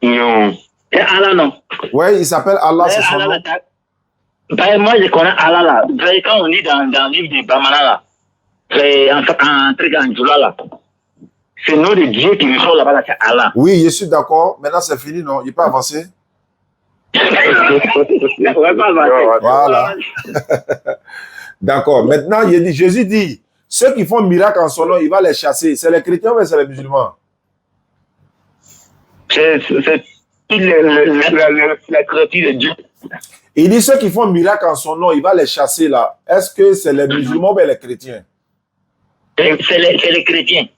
F: Non.
E: C'est Allah, non?
B: Oui, il s'appelle Allah, c'est son nom.
E: Moi, je connais Allah, là. Quand on lit dans le livre de Brahmana, là, c'est un truc en Jula, là. C'est le nom de Dieu qui nous sort là-bas, là, c'est Allah.
B: Oui, je suis d'accord. Maintenant, c'est fini, non? Il peut avancer. Voilà. D'accord. Maintenant, Jésus dit, ceux qui font miracle en son nom, il va les chasser. C'est les chrétiens ou c'est les musulmans?
F: C'est la créature de Dieu.
B: Il dit, ceux qui font miracle en son nom, il va les chasser là. Est-ce que c'est les musulmans ou les chrétiens?
E: C'est les chrétiens.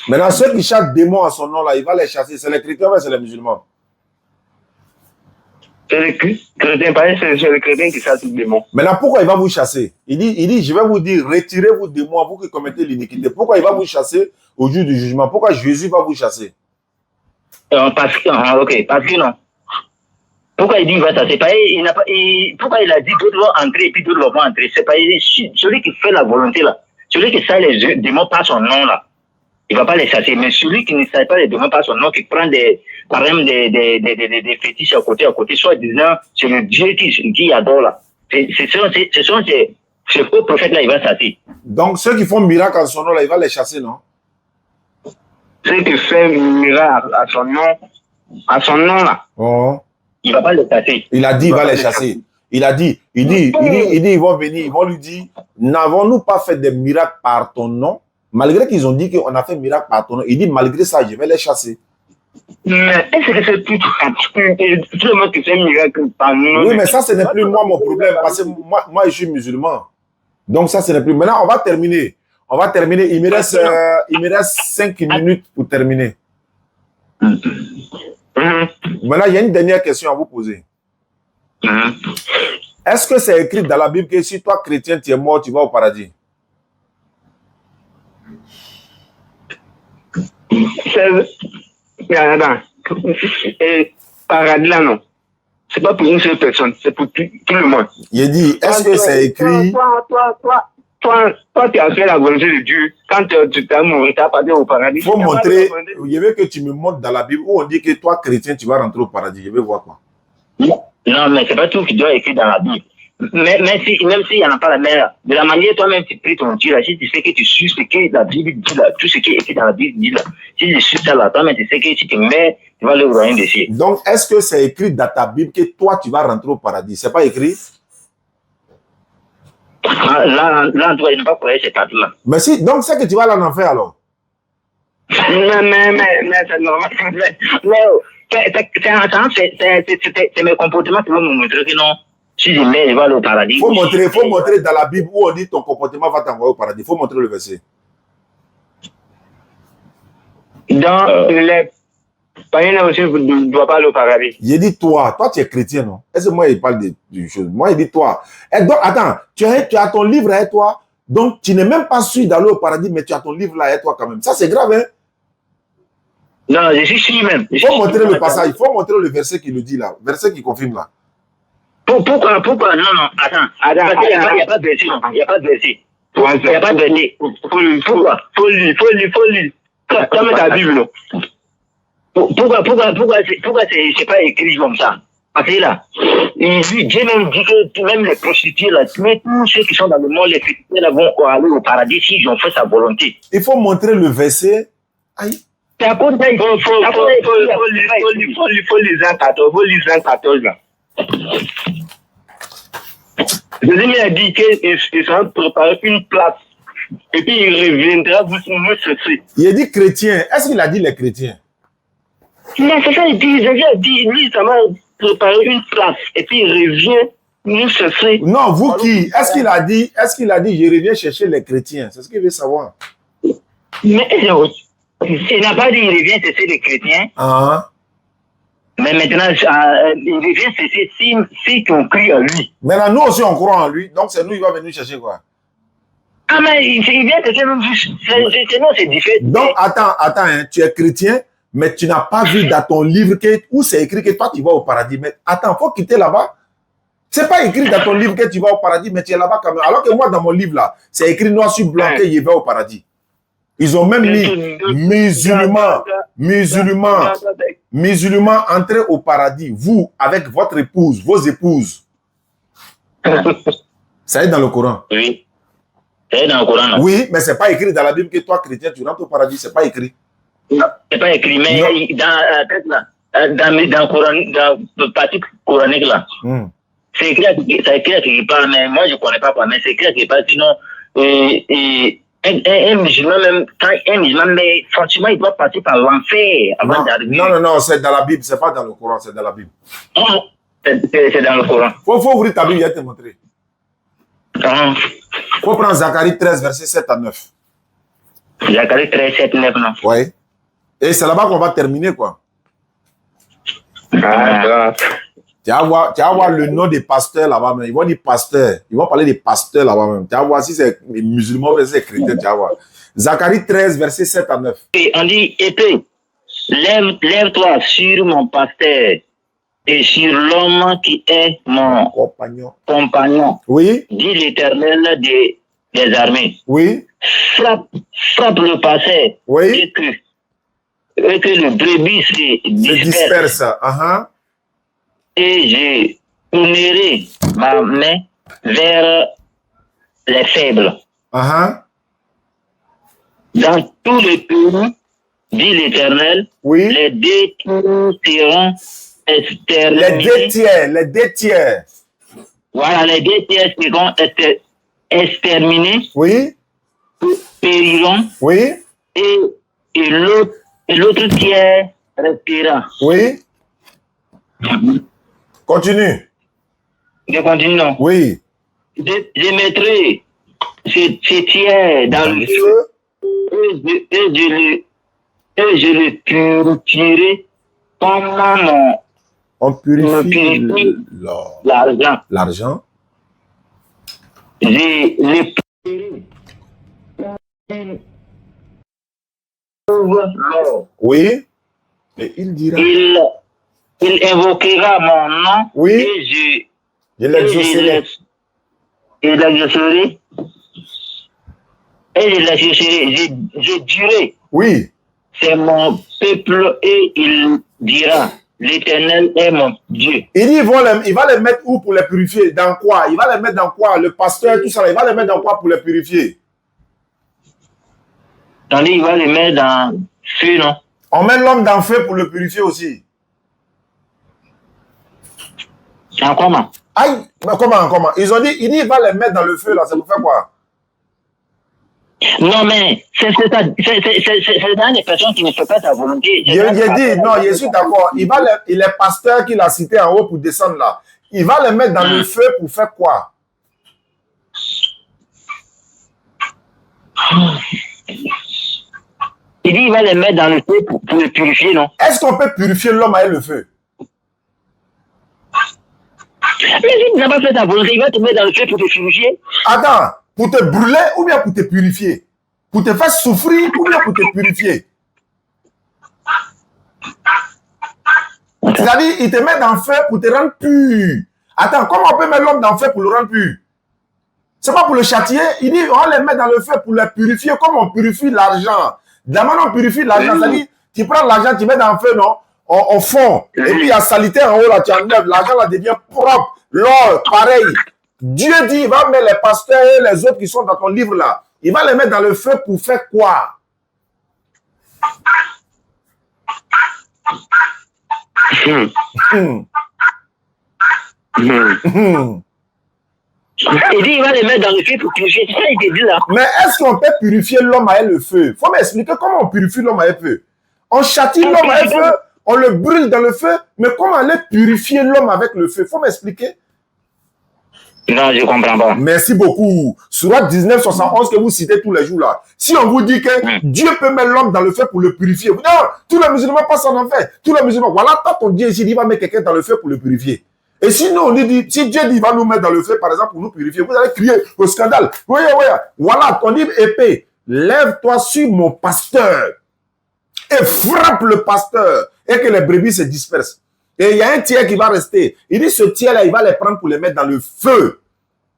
B: Maintenant, ceux qui chassent démons en son nom là, il va les chasser. C'est les chrétiens ou c'est les musulmans?
F: C'est le chrétien, c'est le chrétien qui chasse les démons.
B: Maintenant, pourquoi il va vous chasser? Il dit, je vais vous dire, retirez vos démons, vous qui commettez l'iniquité. Pourquoi il va vous chasser au jour du jugement? Pourquoi Jésus va vous chasser?
E: Parce que non. Pourquoi il dit qu'il va chasser? Pourquoi il a dit d'autres vont entrer et puis d'autres vont entrer? C'est pas celui qui fait la volonté là. Celui qui sait les démons par son nom là. Il ne va pas les chasser, mais celui qui ne sait pas les démons par son nom, qui prend par exemple des fétiches à côté, soit disant, c'est le Dieu qui adore là. Ce sont ces faux prophètes-là, il va chasser.
B: Donc, ceux qui font miracle en son nom, là, il va les chasser, non?
F: Ceux qui font miracle à son nom là.
B: Oh.
E: Il ne va pas les chasser.
B: Il a dit, il va les chasser. Il dit, ils vont venir, ils vont lui dire, n'avons-nous pas fait des miracles par ton nom? Malgré qu'ils ont dit qu'on a fait miracle par ton nom, il dit, malgré ça, je vais les chasser.
F: Mais est-ce que c'est tout le monde qui fait miracle par nom?
B: Oui, mais ça, ce n'est plus moi mon problème, parce que moi, je suis musulman. Donc ça, ce n'est plus. Maintenant, on va terminer. Il me reste 5 minutes pour terminer. Maintenant, il y a une dernière question à vous poser. Est-ce que c'est écrit dans la Bible que si toi, chrétien, tu es mort, tu vas au paradis?
F: Et paradis là, non. C'est pas pour une seule personne, c'est pour tout le monde.
B: Il dit, est-ce que c'est écrit?
F: Toi, tu as fait la volonté de Dieu. Quand tu t'as mouru, tu as pas au paradis.
B: Il faut montrer, je veux que tu me montres dans la Bible où on dit que toi, chrétien, tu vas rentrer au paradis. Je veux voir quoi.
E: Non, mais c'est pas tout qui doit être écrit dans la Bible. Même s'il n'y en a pas la mer, de la manière toi-même tu pries ton Dieu là, si tu sais que tu suis ce que la Bible dit là, tout ce qui est écrit dans la Bible dit là, si tu suis ça là, toi-même tu sais que si tu mets, tu vas aller au royaume des cieux.
B: Donc, est-ce que c'est écrit dans ta Bible que toi tu vas rentrer au paradis? C'est pas écrit?
E: Là, on doit pas croire cette là.
B: Mais si, donc c'est que tu vas aller en enfer alors?
F: Mais c'est normal.
E: C'est mes comportements qui vont me montrer que non. Si je mets, je vais aller au paradis.
B: Il faut montrer dans la Bible où on dit ton comportement va t'envoyer au paradis. Il faut montrer le verset.
F: Dans les païens aussi, vous ne doivez pas aller au paradis.
B: Il dit toi tu es chrétien, non? Est-ce que moi il parle de choses? Moi il dit toi. Et donc, attends, tu as ton livre avec toi, donc tu n'es même pas sûr d'aller au paradis, mais tu as ton livre là avec toi quand même. Ça c'est grave, hein?
E: Non, je suis sûr même.
B: Il faut montrer le passage, il faut montrer le verset qui le dit là, verset qui confirme là.
E: Pourquoi? Non, attends. Parce qu'il n'y a pas de verset. Il n'y a pas de verset. Il n'y a pas de verset. Pourquoi? Faut lire. Comme ta Bible, non? Pourquoi c'est pas écrit comme ça? Parce que là, Dieu même dit que même les prostituées, là, tous ceux qui sont dans le monde, les prostituées là, vont aller au paradis s'ils ont fait sa volonté.
B: Il faut montrer le verset. Aïe.
F: C'est à cause d'un. Faut lire Jean 14 là. Jésus a dit qu'ils sont préparés une place. Et puis il reviendra vous chercher.
B: Il a dit chrétien. Est-ce qu'il a dit les chrétiens?
F: Non, c'est ça, Jésus a dit, lui, ça m'a préparé une place. Et puis il revient nous chercher.
B: Non, vous qui? Est-ce qu'il a dit, je reviens chercher les chrétiens? C'est ce qu'il veut savoir.
E: Mais il n'a pas dit il revient chercher les chrétiens. Mais maintenant, il revient chercher ceux qui ont cru en lui.
B: Maintenant, nous aussi, on croit en lui. Donc, c'est nous, il va venir chercher quoi?
E: Ah, mais il vient chercher nous. C'est nous, c'est différent.
B: Donc, attends, hein, tu es chrétien, mais tu n'as pas vu dans ton livre où c'est écrit que toi, tu vas au paradis. Mais attends, il faut quitter là-bas. C'est pas écrit dans ton livre que tu vas au paradis, mais tu es là-bas quand même. Alors que moi, dans mon livre là, c'est écrit noir sur blanc que je vais au paradis. Ils ont même mis musulmans entrez au paradis, vous, avec votre épouse, vos épouses. Ça est dans le Coran.
E: Oui. C'est dans le Coran. Non?
B: Oui, mais c'est pas écrit dans la Bible que toi, chrétien, tu rentres au paradis. C'est pas écrit.
E: Non, c'est pas écrit, mais dans le Coran, dans le partie coranique là, c'est écrit quelque part, mais moi je ne connais pas, mais c'est écrit quelque part, sinon, un musulman même, quand un musulman, mais forcément, il doit passer par l'enfer avant d'arriver.
B: Non, c'est dans la Bible, c'est pas dans le Coran, c'est dans la Bible.
E: C'est dans le Coran.
B: Faut ouvrir ta Bible, il va te montrer. Faut prendre Zacharie 13, verset 7 à 9.
E: Zacharie 13, 7, 9, non?
B: Oui. Et c'est là-bas qu'on va terminer, quoi. Tu vas voir le nom des pasteurs là-bas même. Ils vont dire pasteur. Ils vont parler des pasteurs là-bas même. Tu vas voir si c'est musulman ou si c'est chrétien, tu vas voir. Zacharie 13, versets 7 à 9.
E: Et on dit, épée, lève-toi sur mon pasteur et sur l'homme qui est mon compagnon.
B: Oui.
E: Dit l'Éternel des armées.
B: Oui.
E: Frappe le pasteur.
B: Oui.
E: Et que le brebis se disperse. Et je tournerai ma main vers les faibles. Dans tous les pays, dit l'Éternel, les deux seront exterminés.
B: Les deux tiers.
E: Voilà, les deux tiers seront exterminés.
B: Oui.
E: Périront.
B: Oui.
E: Et l'autre tiers restera.
B: Oui. Continue.
E: Je continue, non?
B: Oui.
E: Je mettrai ce tiers dans le feu. Et je le purifierai comme
B: on purifie
E: l'argent.
B: L'argent.
E: Je le purifierai.
B: Oui. Et il dira.
E: Il invoquera mon nom.
B: Oui.
E: Et
B: je l'exaucerai.
E: Et l'exaucerai. Et je dirai.
B: Oui.
E: C'est mon peuple et il dira, l'Éternel est mon Dieu.
B: Il dit, il va les mettre où pour les purifier? Dans quoi? Il va les mettre dans quoi? Le pasteur, tout ça, il va les mettre dans quoi pour les purifier?
E: Tandis il va les mettre dans le feu, non?
B: On met l'homme dans le feu pour le purifier aussi.
E: En comment?
B: Aïe, mais comment? Il dit, il va les mettre dans le feu, là, c'est pour faire quoi?
E: Non, mais c'est dans des personnes qui ne font pas sa volonté.
B: Je dis, non, je suis d'accord. Les pasteurs qu'il a cités en haut pour descendre là, il va les mettre dans le feu pour faire quoi?
E: Il dit, il va les mettre dans le feu pour le purifier, non?
B: Est-ce qu'on peut purifier l'homme avec le feu?
E: Mais si tu n'as pas fait ta volonté, il va te mettre dans le feu pour te purifier.
B: Attends. Pour te brûler ou bien pour te purifier? Pour te faire souffrir ou bien pour te purifier? C'est-à-dire, il te met dans le feu pour te rendre pur. Attends, comment on peut mettre l'homme dans le feu pour le rendre pur? C'est pas pour le châtier. Il dit, on les met dans le feu pour le purifier comme on purifie l'argent. De la manière on purifie l'argent, c'est-à-dire, tu prends l'argent, tu mets dans le feu, non? On fond. Et puis, il y a saleté en haut, là, tu enlèves. L'argent, là, devient propre. L'or, pareil. Dieu dit, il va mettre les pasteurs et les autres qui sont dans ton livre là. Il va les mettre dans le feu pour faire quoi?
E: Il dit, il va les mettre dans le feu pour purifier. C'est ça qu'il te dit là.
B: Mais est-ce qu'on peut purifier l'homme avec le feu? Il faut m'expliquer comment on purifie l'homme avec le feu. On châtie l'homme avec le feu, on le brûle dans le feu, mais comment aller purifier l'homme avec le feu? Il faut m'expliquer.
E: Non, je ne comprends pas.
B: Merci beaucoup. Surat 19, 71 que vous citez tous les jours là. Si on vous dit que Dieu peut mettre l'homme dans le feu pour le purifier, vous dites, non, tous les musulmans passent en enfer. Tous les musulmans, voilà, tant ton Dieu ici, il va mettre quelqu'un dans le feu pour le purifier. Et sinon, on dit, si Dieu dit, il va nous mettre dans le feu, par exemple, pour nous purifier, vous allez crier au scandale. Oui, voilà, ton livre épée, lève-toi sur mon pasteur et frappe le pasteur et que les brebis se dispersent. Et il y a un tiers qui va rester. Il dit, ce tiers-là, il va les prendre pour les mettre dans le feu.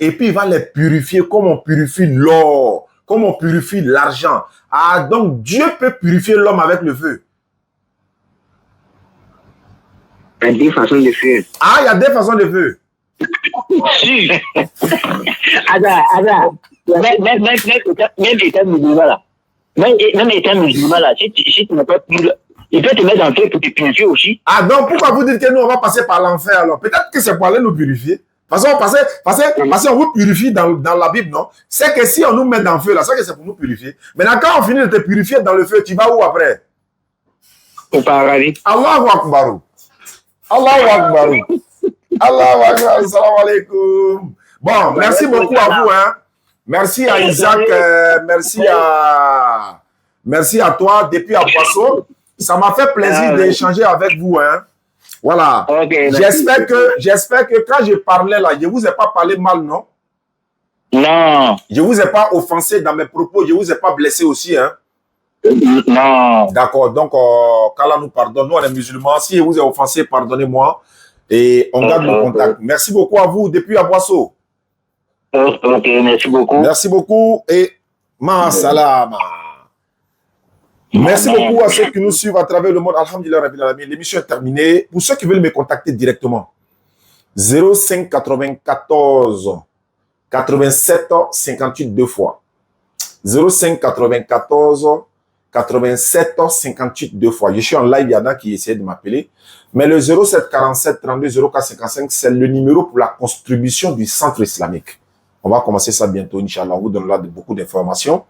B: Et puis, il va les purifier comme on purifie l'or, comme on purifie l'argent. Ah, donc, Dieu peut purifier l'homme avec le feu.
F: Il y a des façons de faire.
B: Ah, il y a des façons de feu.
E: Si. Même étant musulman là. Même étant musulman là, si tu n'as pas pu... Il peut te mettre dans le feu pour te purifier aussi.
B: Ah, donc pourquoi vous dites que nous, on va passer par l'enfer alors? Peut-être que c'est pour aller nous purifier. Parce qu'on vous purifie dans la Bible, non? C'est que si on nous met dans le feu, là, c'est que c'est pour nous purifier. Maintenant, quand on finit de te purifier dans le feu, tu vas où après?
F: Au paradis.
B: Allahu Akbar. Allahu Akbar. Allahu Akbar. Salam alaikum. Bon, merci beaucoup à vous, hein. Merci à Isaac, merci à toi depuis à Boisseau. Ça m'a fait plaisir d'échanger avec vous, hein. Voilà.
C: Okay,
B: j'espère que quand je parlais là, je ne vous ai pas parlé mal, non?
C: Non.
B: Je ne vous ai pas offensé dans mes propos, je ne vous ai pas blessé aussi, hein?
C: Non.
B: D'accord, donc qu'Allah nous pardonne. Nous, on est musulmans. Si je vous ai offensé, pardonnez-moi. Et on garde le contact. Merci beaucoup à vous depuis Aboisseau.
C: Ok, merci beaucoup.
B: Merci beaucoup et ma salama. Merci beaucoup à ceux qui nous suivent à travers le monde. Alhamdulillah Rabbil Alamin. L'émission est terminée. Pour ceux qui veulent me contacter directement, 05 94 87 58 deux fois. 05 94 87 58 deux fois. Je suis en live, il y en a qui essaient de m'appeler. Mais le 07 47 32 04 55, c'est le numéro pour la contribution du centre islamique. On va commencer ça bientôt, Inch'Allah. On vous donnera beaucoup d'informations.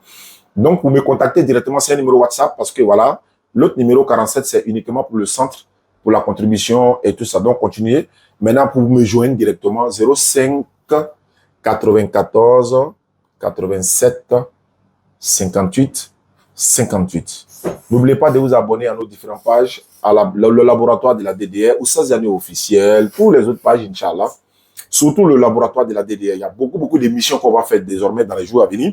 B: Donc, vous me contactez directement, c'est un numéro WhatsApp parce que voilà, l'autre numéro 47, c'est uniquement pour le centre, pour la contribution et tout ça. Donc, continuez. Maintenant, pour me joindre directement, 05 94 87 58 58. N'oubliez pas de vous abonner à nos différentes pages, à le laboratoire de la DDR, ou sans années officielles, pour les autres pages, Inch'Allah. Surtout le laboratoire de la DDR. Il y a beaucoup d'émissions qu'on va faire désormais dans les jours à venir.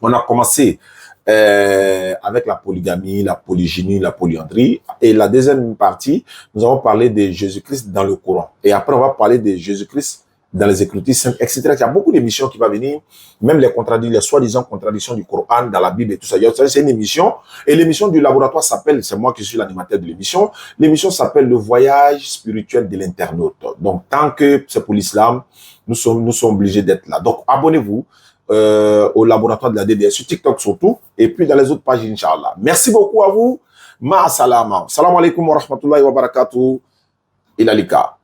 B: On a commencé avec la polygamie, la polygynie, la polyandrie. Et la deuxième partie, nous allons parler de Jésus-Christ dans le Coran. Et après, on va parler de Jésus-Christ dans les Écritures saintes, etc. Il y a beaucoup d'émissions qui vont venir, même les soi-disant contradictions du Coran dans la Bible et tout ça. C'est une émission. Et l'émission du laboratoire s'appelle, c'est moi qui suis l'animateur de l'émission, l'émission s'appelle Le Voyage spirituel de l'internaute. Donc, tant que c'est pour l'islam, nous sommes obligés d'être là. Donc, abonnez-vous au laboratoire de la DDS, sur TikTok surtout, et puis dans les autres pages, Inch'Allah. Merci beaucoup à vous. Ma salama. Salam alaikum wa rahmatullahi wa barakatuh. Ilalika.